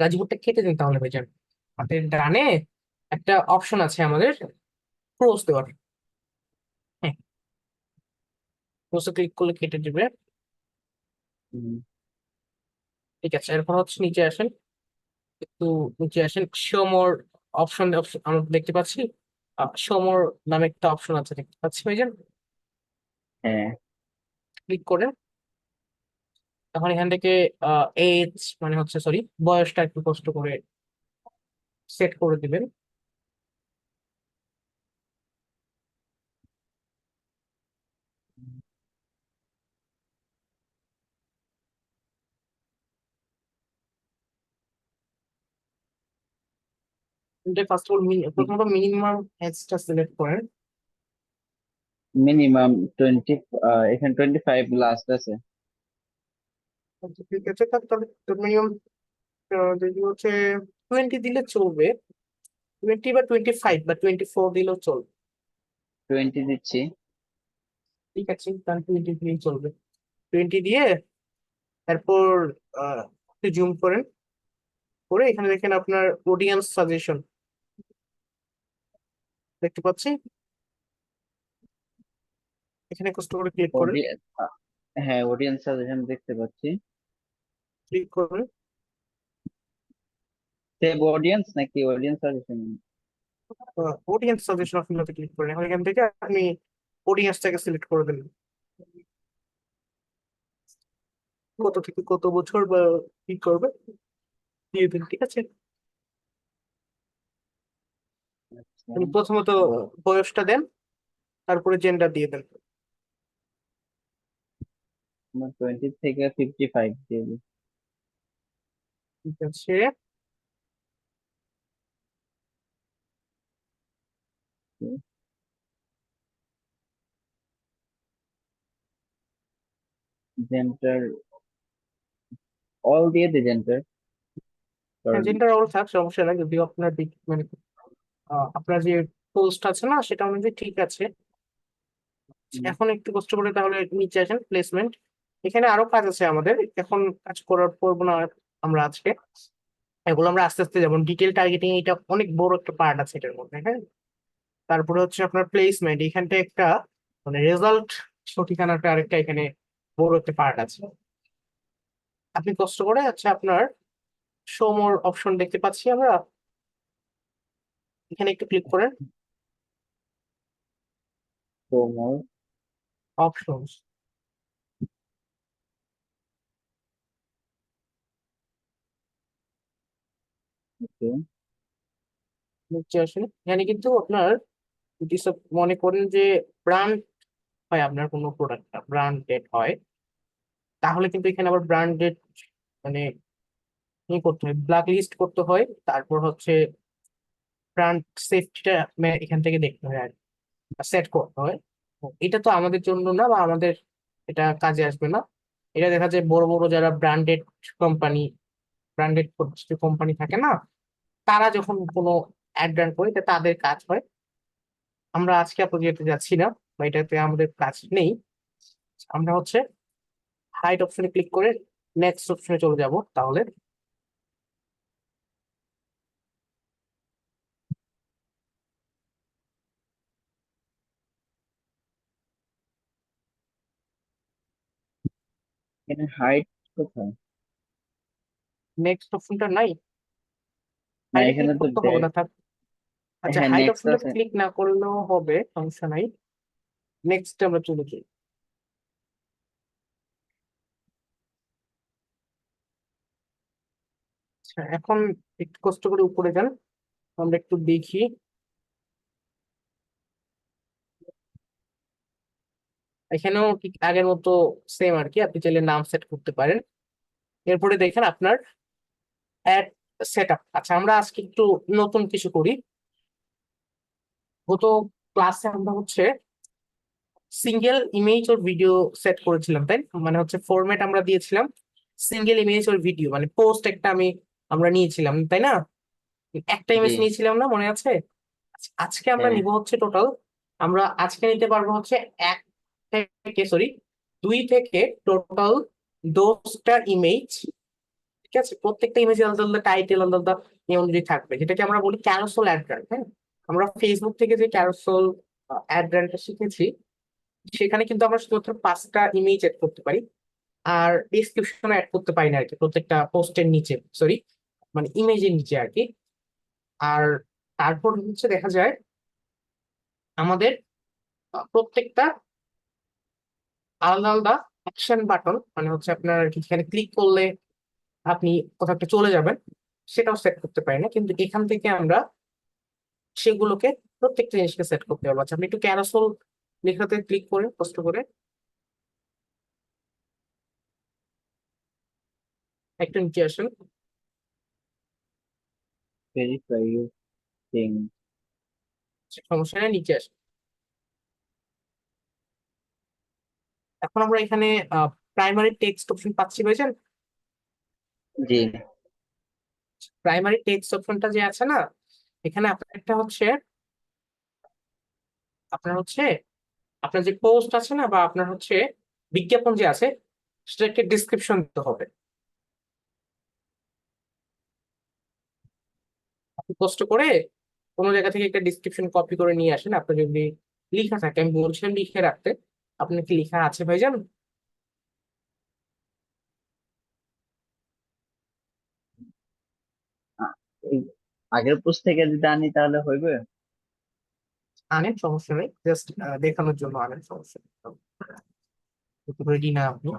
গাজীপুরটা কেটে দিন তাহলে ভাইজান। হাতের ডানে একটা অপশন আছে আমাদের ক্রস দেওয়ার, হ্যাঁ, ক্রসে ক্লিক করলে কেটে দিবে। হুম। ঠিক আছে, এরপর হচ্ছে নিচে আসেন, একটু নিচে আসেন, শো মোর অপশন আমরা দেখতে পাচ্ছি। শো মোর নামে একটা অপশন আছে, দেখতে পাচ্ছি ভাইজান। হ্যাঁ। ক্লিক করে তখন এখান থেকে এজ মানে হচ্ছে সরি বয়সটা একটু কষ্ট করে সেট করে দিবেন। ফার্স্ট অফ অল প্রথমত মিনিমাম এজটা সিলেক্ট করেন। মিনিমাম 20, এখানে 25 লাস্ট আছে। আচ্ছা, ঠিক আছে, তাহলে মিনিমাম যদি হচ্ছে 20 দিলে চলবে, 20 বা 25 বা 24 দিলেও চলবে। 20 দিচ্ছি। ঠিক আছে, তাহলে 20 দিলেই চলবে। 20 দিয়ে তারপর একটু জুম করেন, করে এখানে দেখেন আপনার অডিয়েন্স সাজেশন দেখতে পাচ্ছি, এখানে কষ্ট করে ক্লিক করেন, অডিয়েন্স, হ্যাঁ অডিয়েন্স সাজেশন দেখতে পাচ্ছি। ক্লিক করেন। সেভ অডিয়েন্স নাকি অডিয়েন্স সাজেশন? অডিয়েন্স সাজেশন অপশনটাতে ক্লিক করেন, এখন এখান থেকে আপনি অডিয়েন্সটাকে সিলেক্ট করে দেন, কত থেকে কত বছর বা কি করবে দিয়ে দিন। ঠিক আছে, আপনি প্রথমত বয়সটা দেন, তারপরে জেন্ডার দিয়ে দেন। 20 থেকে 55 দিয়ে দিই। ঠিক আছে, জেন্ডার অল দিয়ে দিই জেন্ডার, কারণ জেন্ডার অল থাক, সমস্যা নাই, যদিও আপনার মানে আপনার যে পোস্ট আছে না সেটা অনুযায়ী ঠিক আছে। এখন একটু কষ্ট করে তাহলে নিচে আসেন, প্লেসমেন্ট, এখানে আরো কাজ আছে আমাদের, এখন কাজ করার পড়বো না আমরা আজকে, এগুলো আমরা আস্তে আস্তে যেমন ডিটেল টার্গেটিং, এটা অনেক বড় একটা পার্ট আছে এটার মধ্যে, হ্যাঁ। তারপরে হচ্ছে আপনার প্লেসমেন্ট, এখানটা একটা মানে রেজাল্ট সঠিকানাটা আরেকটা এখানে বড় একটা পার্ট আছে। আপনি কষ্ট করে হচ্ছে আপনার শো মোর অপশন দেখতে পাচ্ছি আমরা, এখানে একটু ক্লিক করেন, প্রোমোর। অপশনস, ওকে। নিচে আসেন, এখানে কিন্তু আপনার যদি মনে করেন যে ব্র্যান্ড হয় আপনার কোনো প্রোডাক্ট ব্র্যান্ডেড হয়, তাহলে কিন্তু এখানে আবার ব্র্যান্ডেড মানে কি করতে হয়, ব্ল্যাক লিস্ট করতে হয়, তারপর হচ্ছে ব্র্যান্ড সেফটিটা এখান থেকে দেখতে হয় আর সেট করতে হয়। তো এটা তো আমাদের জন্য না, বা আমাদের এটা কাজে আসবে না। এটা দেখা যায় বড় বড় যারা ব্র্যান্ডেড কোম্পানি, ব্র্যান্ডেড যে কোম্পানি থাকে না, তারা যখন কোনো অ্যাড রান করে এটা তাদের কাজ হয়। আমরা আজকে আপাতত যেতে যাচ্ছি না, বা এটাতে আমাদের কাজ নেই। আমরা হচ্ছে হাইট অপশনে ক্লিক করে নেক্সট অপশনে চলে যাব তাহলে। এখানে হাইট কোথায়? নেক্সট অপশনটা নাই, না হাইটে এখানে ক্লিক তো করতে হবে না, থাক। আচ্ছা, হ্যাঁ হাইট নেক্সট অপশনটা আছে। ক্লিক না করলেও হবে, সমস্যা নাই। নেক্সট আমরা চলে যাই। আচ্ছা, এখন একটু কষ্ট করে উপরে যান, আমরা একটু দেখি। এখানেও ঠিক আগের মতো সেম আর কি, আপনি চাইলে নাম সেট করতে পারেন। এরপরে দেখেন আপনার অ্যাড সেট আপ। আচ্ছা, আমরা আজকে একটু নতুন কিছু করি। গত ক্লাসে আমরা হচ্ছে সিঙ্গেল ইমেজ ওর ভিডিও সেট করেছিলাম, তাই না? মানে হচ্ছে ফরম্যাট আমরা দিয়েছিলাম সিঙ্গেল ইমেজ ওর ভিডিও, মানে পোস্ট একটা আমরা নিয়েছিলাম, তাই না? একটা জি। ইমেজ নিয়েছিলাম না, মনে আছে? আজকে আমরা হ্যাঁ। নিব হচ্ছে টোটাল, আমরা আজকে নিতে পারবো হচ্ছে এক থেকে সরি 2 থেকে টোটাল 10টা ইমেজ। ঠিক আছে, প্রত্যেকটা ইমেজে আলাদা আলাদা টাইটেল, আলাদা আলাদা এই অনুযায়ী থাকবে, যেটাকে আমরা বলি ক্যারোসেল অ্যাড ব্র্যান্ড, হ্যাঁ। আমরা ফেসবুক থেকে যে ক্যারোসেল অ্যাড ব্র্যান্ডটা শিখেছি, সেখানে কিন্তু আমরা শুধুমাত্র 5টা ইমেজ এড করতে পারি, আর ডিসক্রিপশনে অ্যাড করতে পারি না আর কি, প্রত্যেকটা পোস্টের নিচে, সরি মানে ইমেজের নিচে আর কি। আর তারপর হচ্ছে দেখা যায় আমাদের প্রত্যেকটা আলাদা আলাদা অ্যাকশন বাটন, মানে হচ্ছে আপনার আর কি, যেখানে ক্লিক করলে আপনি কোথাও একটা চলে যাবেন, সেটাও সেট করতে পারি না, কিন্তু এখান থেকে আমরা সেগুলোকে প্রত্যেকটা জিনিসকে সেট করতে পারবো। আচ্ছা, আপনি একটু ক্যারোসেল লেখাতে ক্লিক করেন কষ্ট করে, একটু নিচে আসেন। Verify your thing. সমস্যা নেই, নিচে আসেন। এখন আমরা এখানে প্রাইমারি টেক্সট অপশন পাচ্ছি, বুঝছেন? জি। প্রাইমারি টেক্সট অপশনটা যে আছে না, এখানে আপনার একটা হচ্ছে আপনার হচ্ছে আপনার যে পোস্ট আছে না, বা আপনার হচ্ছে বিজ্ঞাপন যে আছে, সেটা একটা ডিসক্রিপশন দিতে হবে। আপনি কষ্ট করে কোনো জায়গা থেকে একটা ডিসক্রিপশন কপি করে নিয়ে আসেন। আপনার যদি লেখা থাকে, আমি বলছিলাম লিখে রাখতে, আপনার কি লেখা আছে ভাইজান? আ- এই আগের পোস্ট থেকে যদি আনি তাহলে হইবে? আনেন, সমস্যা নেই, জাস্ট দেখানোর জন্য আনেন, সমস্যা নেই। রেডি না আপনি?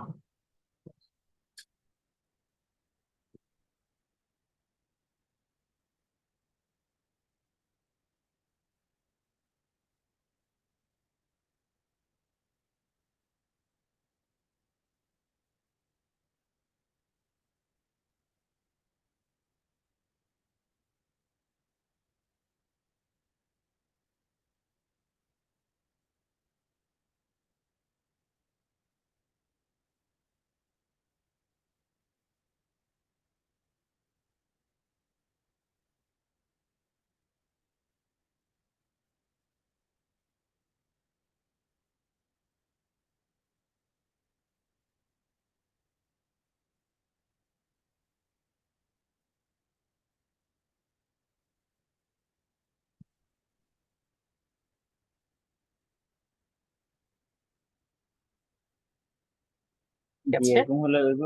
ঠিক জি, আছে। এরকম হলে হইব।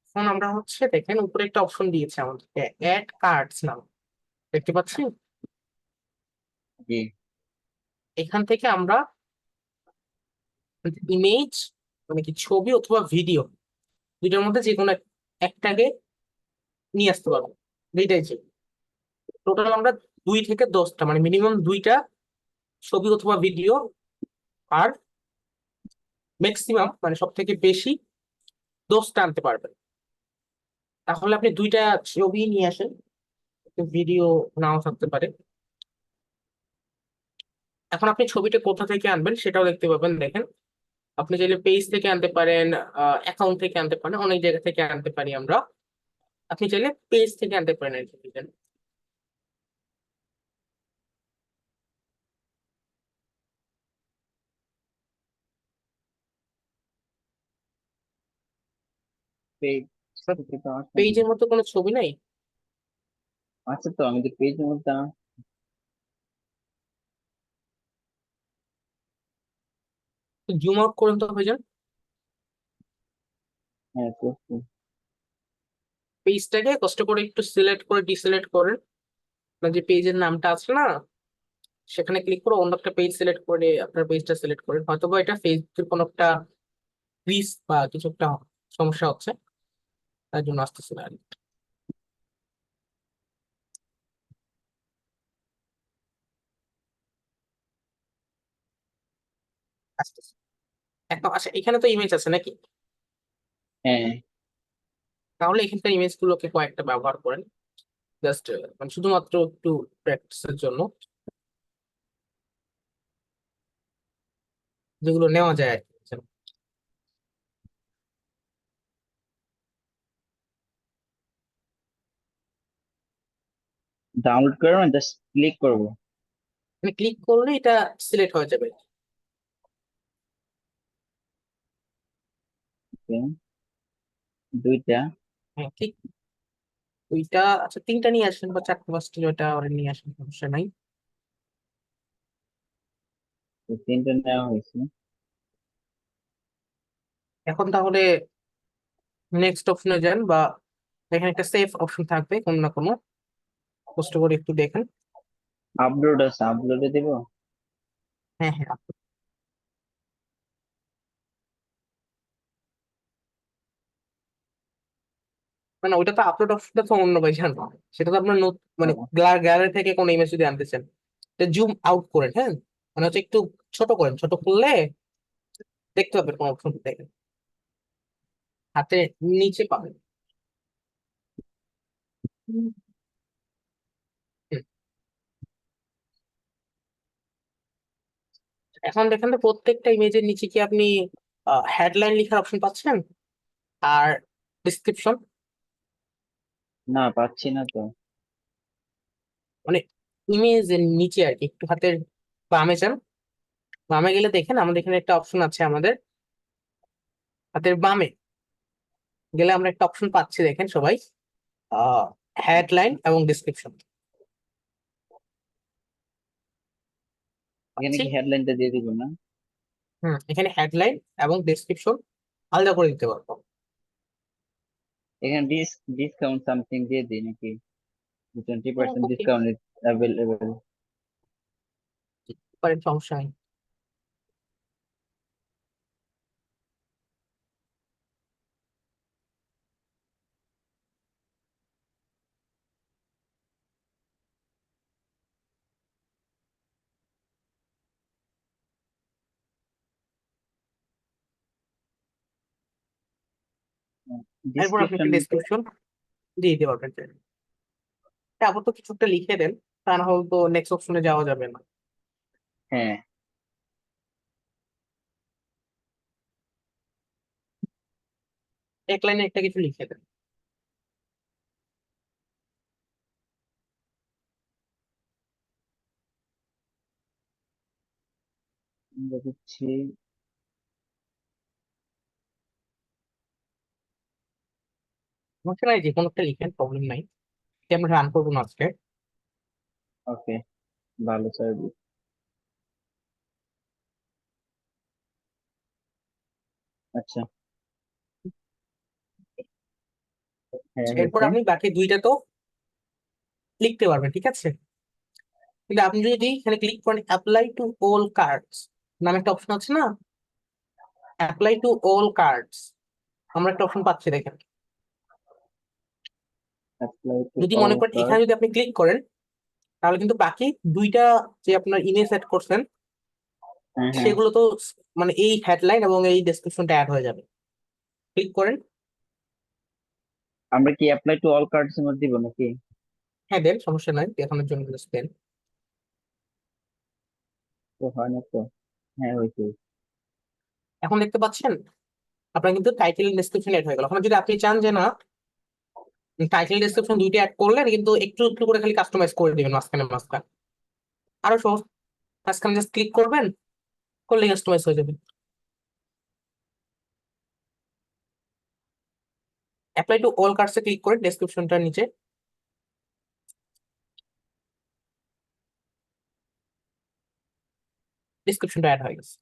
এখন আমরা হচ্ছে দেখেন উপরে একটা অপশন দিয়েছে আমাদেরকে, অ্যাড কার্ডস নাম, দেখতে পাচ্ছি? জি। এখান থেকে আমরা ইমেজ, মানে কি ছবি অথবা ভিডিও, দুইটার মধ্যে যে কোনো একটাকে নিয়ে আসতে পারবো। দুইটাই যে টোটাল আমরা 2 থেকে 10টা, মানে মিনিমাম 2টা ছবি অথবা ভিডিও, আর ম্যাক্সিমাম মানে সব থেকে বেশি 10টা আনতে পারবেন। তাহলে আপনি 2টা ছবি নিয়ে আসেন, ভিডিও নাও থাকতে পারে। এখন আপনি ছবিটা কোথা থেকে আনবেন সেটাও দেখতে পাবেন, দেখেন। আপনি চাইলে পেজ থেকে আনতে পারেন, অ্যাকাউন্ট থেকে আনতে পারেন, অনেক জায়গা থেকে আনতে পারি আমরা। আপনি চাইলে পেজ থেকে আনতে পারেন আর কি, বুঝলেন? পেজ থেকে তো আসে না। পেজের মতো কোনো ছবি নাই? আচ্ছা, তো আমি তো পেজের মধ্যে জুম আউট করুন তো ভাইজান। হ্যাঁ করছি। পেজটাকে কষ্ট করে একটু সিলেক্ট করে ডিসিলেক্ট করেন। আপনার যে পেজের নামটা আছে না, সেখানে ক্লিক করে অন্য একটা পেজ সিলেক্ট করে আপনার পেজটা সিলেক্ট করেন। হয়তো বা এটা ফেসবুকের কোনো একটা গ্লিচ বা কিছু একটা সমস্যা হচ্ছে, তার জন্য আসতেছে না আর কি। আসতেছে। এখন আচ্ছা, এখানে তো ইমেজ আছে নাকি? হ্যাঁ। তাহলে এখানকার ইমেজ গুলোকে কয়েকটা ব্যবহার করেন, জাস্ট মানে শুধুমাত্র একটু প্র্যাকটিসের জন্য, যেগুলো নেওয়া যায় আর কি। ডাউনলোড করে না, জাস্ট ক্লিক করবো। মানে ক্লিক করলে এটা সিলেক্ট হয়ে যাবে। Okay, দুইটা। হ্যাঁ, ক্লিক। ওইটা আচ্ছা, 3টা নিয়ে আসেন বা 4টে 5টে, ওটা ওরা নিয়ে আসেন, সমস্যা নাই। তো তিনটা নেওয়া হয়েছে। এখন তাহলে নেক্সট অপশনে যান, বা এখানে একটা সেভ অপশন থাকবে কোনো না কোনো, কষ্ট করে একটু দেখেন। আপলোড আছে, আপলোডে দিব। হ্যাঁ হ্যাঁ, মানে ওইটা তো আপলোড অপশনটা তো অন্য ভাই জানো, সেটা তো আপনার মানে ও, গ্যালারি থেকে কোনো ইমেজ যদি আনতে চান, জুম আউট করেন, হ্যাঁ, মানে হচ্ছে একটু ছোট করেন, ছোট করলে দেখতে পাবেন কোন অপশন দেখেন, হাতে নিচে পাবেন। হুম। এখন দেখেন তো প্রত্যেকটা ইমেজের নিচে কি আপনি হেডলাইন লেখার অপশন পাচ্ছেন, আর ডিসক্রিপশন। না, পাচ্ছি না তো। মানে ইমেজের নিচে আর কি, একটু হাতের বামে যান। বামে গেলে দেখেন আমাদের এখানে একটা অপশন আছে, আমাদের হাতের বামে গেলে আমরা একটা অপশন পাচ্ছি, দেখেন সবাই, হেডলাইন এবং ডিসক্রিপশন এখানে পাচ্ছি। কি হেডলাইনটা দিয়ে দিব না? এখানে হেডলাইন এবং ডেসক্রিপশন আলাদা করে দিতে পারবো। এখানে ডিসকাউন্ট সামথিং দিয়ে দিই নাকি? 20% ওকে, ডিসকাউন্ট ইজ অ্যাভেলেবল। পারেন, সমস্যা নেই। এরপর আপনি ডিসক্রিপশন। একটা ডেসক্রিপশন দিয়ে দিতে পারবেন। তারপর তো কিছু একটা লিখে দেন, তা না হলে তো নেক্সট অপশনে যাওয়া যাবে না। হ্যাঁ, এক লাইনে একটা কিছু লিখে দেন। আমরা দিচ্ছি। সমস্যা নাই, যে কোনো একটা লিখেন, প্রবলেম নাই। এটা আমরা রান করবো না আজকে। ওকে, ভালো সার্ভিস। আচ্ছা, হ্যাঁ এরপর হয়েছে। আপনি বাকি দুইটা তো লিখতে পারবেন, ঠিক আছে। কিন্তু আপনি যদি এখানে ক্লিক করেন অ্যাপ্লাই টু অল কার্ডস নামে একটা অপশন আছে না, অ্যাপ্লাই টু অল কার্ডস আমরা একটা অপশন পাচ্ছি, দেখেন। অ্যাপ্লাই টু যদি অল মনে করেন কার্ড। এখানে যদি আপনি ক্লিক করেন, তাহলে কিন্তু বাকি দুইটা যে আপনার ইমেজ সেট করছেন হ্যাঁ হ্যাঁ। সেগুলো তো মানে এই হেডলাইন এবং এই ডেসক্রিপশনটা অ্যাড হয়ে যাবে। ক্লিক করেন। আমরা কি অ্যাপ্লাই টু অল কার্ডস এর মধ্যে দিব নাকি? হ্যাঁ দেন, সমস্যা নাই, দেখানোর জন্য দেন। তো হয় না তো। হ্যাঁ হয়েছে। এখন দেখতে পাচ্ছেন আপনার কিন্তু টাইটেল ডেসক্রিপশন অ্যাড হয়ে গেল। এখন যদি আপনি চান যে না, টাইটেল ডেসক্রিপশন দুইটা অ্যাড করলেন কিন্তু একটু একটু করে খালি কাস্টমাইজ করে দিবেন মাঝখানে মাঝখানে, আরো সহজ। মাঝখানে জাস্ট ক্লিক করবেন, করলে কাস্টমাইজ হয়ে যাবে। অ্যাপ্লাই টু অল কার্ডসে ক্লিক করে ডেসক্রিপশনটার নিচে ডেসক্রিপশনটা অ্যাড হয়ে গেছে।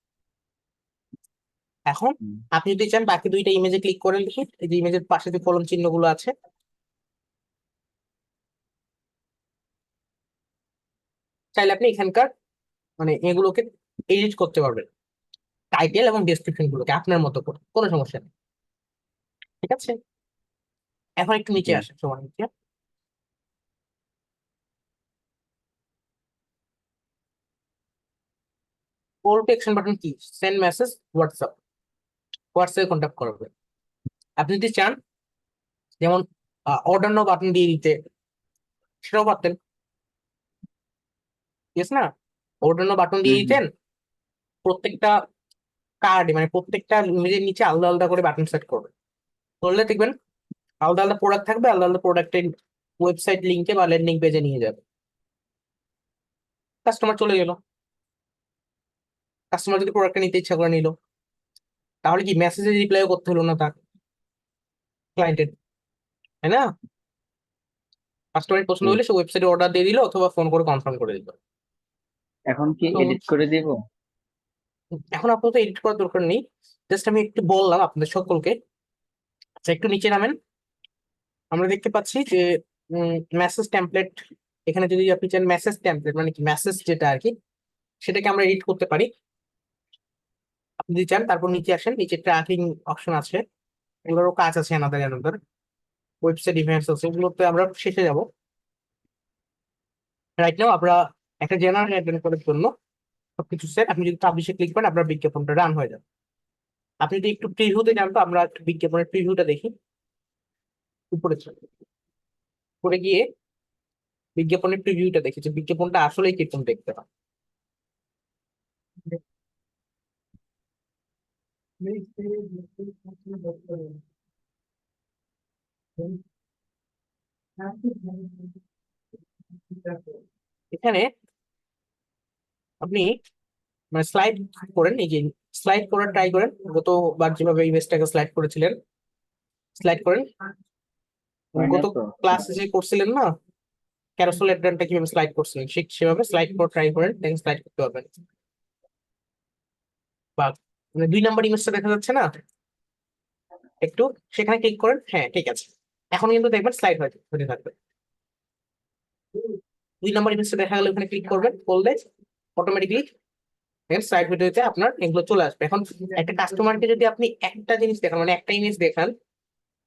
এখন হুম। আপনি যদি চান বাকি দুইটা ইমেজে ক্লিক করেন, দেখি এই যে ইমেজের পাশে যে কলম চিহ্নগুলো আছে, চাইলে আপনি এখানকার মানে এগুলোকে এডিট করতে পারবেন, টাইটেল এবং ডেসক্রিপশন গুলোকে আপনার মতো করে, কোনো সমস্যা নেই, ঠিক আছে। এখন একটু নিচে জি। আসেন, সবার নিচে। কল টু অ্যাকশন বাটন কি? সেন্ড মেসেজ হোয়াটসঅ্যাপ, হোয়াটসঅ্যাপে কন্ট্যাক্ট করবে। আপনি যদি চান যেমন অর্ডার নাও বাটন দিয়ে দিতে, সেটাও পারতেন, ঠিক আছে না। অর্ডার নাও বাটন দিয়ে হুম হুম। দিতেন, প্রত্যেকটা কার্ডে মানে প্রত্যেকটা ইমেজের নিচে আলাদা আলাদা করে বাটন সেট করবে, করলে দেখবেন আলাদা আলাদা প্রোডাক্ট থাকবে, আলাদা আলাদা প্রোডাক্টের ওয়েবসাইট লিঙ্কে বা ল্যান্ডিং পেজে নিয়ে যাবে। কাস্টমার চলে গেল, কাস্টমার যদি প্রোডাক্টটা নিতে ইচ্ছা করে নিল, তাহলে কি মেসেজে রিপ্লাইও করতে হলো না তার ক্লায়েন্টের, তাই না। কাস্টমারের পছন্দ জি। হলে সে ওয়েবসাইটে অর্ডার দিয়ে দিল অথবা ফোন করে কনফার্ম করে দিল। এখন কি তো এডিট করে দিব? এখন আপাতত এডিট করার দরকার নেই, জাস্ট আমি একটু বললাম আপনাদের সকলকে। আচ্ছা, একটু নিচে নামেন। আমরা দেখতে পাচ্ছি যে মেসেজ টেমপ্লেট, এখানে যদি আপনি চান মেসেজ টেমপ্লেট মানে কি মেসেজ যেটা আর কি, সেটাকে আমরা এডিট করতে পারি। আপনি যদি চান তারপর নিচে আসেন, নিচে ট্র্যাকিং অপশন আছে, এগুলোরও কাজ আছে আনাদার আনাদার, ওয়েবসাইট ইভেন্টস আছে, এগুলোতে আমরা শেষে যাব। রাইট নাও আমরা একটা জেনারেল হেডলাইন করার জন্য সবকিছু সেট। আপনি যদি পাবলিশে ক্লিক করেন আপনার বিজ্ঞাপনটা রান হয়ে যাবে। আপনি যদি একটু প্রিভিউতে যান, তো আমরা একটু বিজ্ঞাপনের প্রিভিউটা দেখি। উপরে উপরে গিয়ে বিজ্ঞাপনের প্রিভিউটা দেখি যে বিজ্ঞাপনটা আসলেই কিরকম দেখতে হয়। এখানে আপনি মানে স্লাইড করেন, এই যে স্লাইড করার ট্রাই করেন, গতবার যেভাবে ইমেজটাকে স্লাইড করেছিলেন স্লাইড করেন। হয় না গত তো? ক্লাসে যে করছিলেন না ক্যারোসেল অ্যাড্রানটা কিভাবে স্লাইড করছিলেন, ঠিক সেভাবে স্লাইড করে ট্রাই করেন, দেখেন স্লাইড করতে পারবেন। বা মানে 2 নম্বর ইমেজটা দেখা যাচ্ছে না, একটু সেখানে ক্লিক করেন, হ্যাঁ ঠিক আছে। এখন কিন্তু দেখবেন স্লাইড হতে থাকবে। 2 নম্বর ইমেজটা দেখা গেলে ওখানে ক্লিক করবেন, করলে অটোমেটিকলি দেখেন স্লাইড ভিডিওতে আপনার এগুলো চলে আসবে। এখন একটা কাস্টমারকে যদি আপনি একটা জিনিস দেখান, মানে একটা ইমেজ দেখান,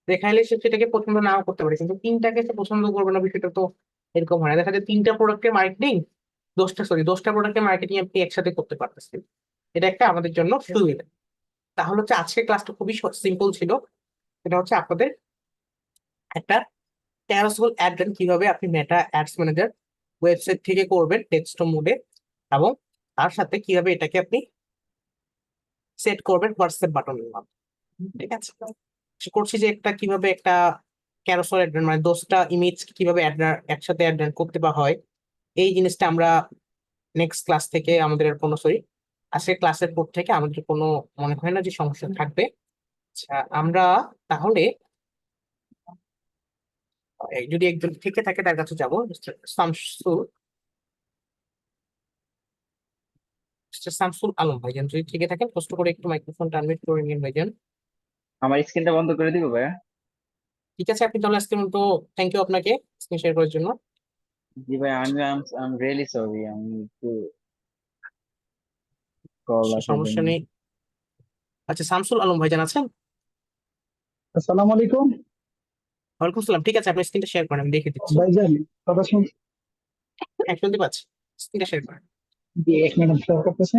দেখাইলে সে সেটাকে পছন্দ নাও করতে পারে, কিন্তু 3টাকে সে পছন্দ করবে না, বিষয়টা তো এরকম হয় না। দেখা যায় 3টা প্রোডাক্টের মার্কেটিং, 10টা প্রোডাক্টের মার্কেটিং আপনি একসাথে করতে পারতেছেন। এটা একটা আমাদের জন্য সুবিধা। তাহলে হচ্ছে আজকের ক্লাসটা খুবই সিম্পল ছিল। এটা হচ্ছে আপনাদের একটা ক্যারোসেল অ্যাড কিভাবে আপনি মেটা অ্যাডস ম্যানেজার ওয়েবসাইট থেকে করবেন ডেস্কটপ মোডে, এবং তার সাথে কিভাবে এটাকে আপনি সেট করবেন হোয়াটসঅ্যাপ বাটনের মাধ্যমে। ঠিক আছে, আশা করছি যে একটা কিভাবে একটা ক্যারোসেল অ্যাড মানে 10টা ইমেজ কিভাবে একসাথে অ্যাড করতে বা হয়, এই জিনিসটা আমরা নেক্সট ক্লাস থেকে আমাদের আর কোনো সরি আজকের ক্লাসের পর থেকে আমাদের কোনো মনে হয় না যে সমস্যা থাকবে। আচ্ছা, আমরা তাহলে যদি একজন থেকে থাকে তার কাছে যাবো, মিস্টার শামসুল, মিস্টার শামসুল আলম ভাইজান, যদি থেকে থাকেন কষ্ট করে একটু মাইক্রোফোনটা আনমিউট করে নিন ভাইজান। আমার স্ক্রিনটা বন্ধ করে দিব ভাইয়া? ঠিক আছে, আপনি তাহলে আজকের মতো থ্যাংক ইউ আপনাকে স্ক্রিন শেয়ার করার জন্য। জি ভাই, আমি রিয়েলি সরি, আমি একটু কল আসার সমস্যা জন্য। নেই। আচ্ছা, শামসুল আলম ভাইজান আছেন? আসসালামু আলাইকুম ওয়ালাইকুম সালাম। ঠিক আছে, আপনি স্ক্রিনটা শেয়ার করেন, আমি দেখে দিচ্ছি। ভাইজান, কথা শুন। হ্যাঁ শুনতে পাচ্ছি, স্ক্রিনটা শেয়ার করেন। জি, 1 মিনিট শেয়ার করতেছে।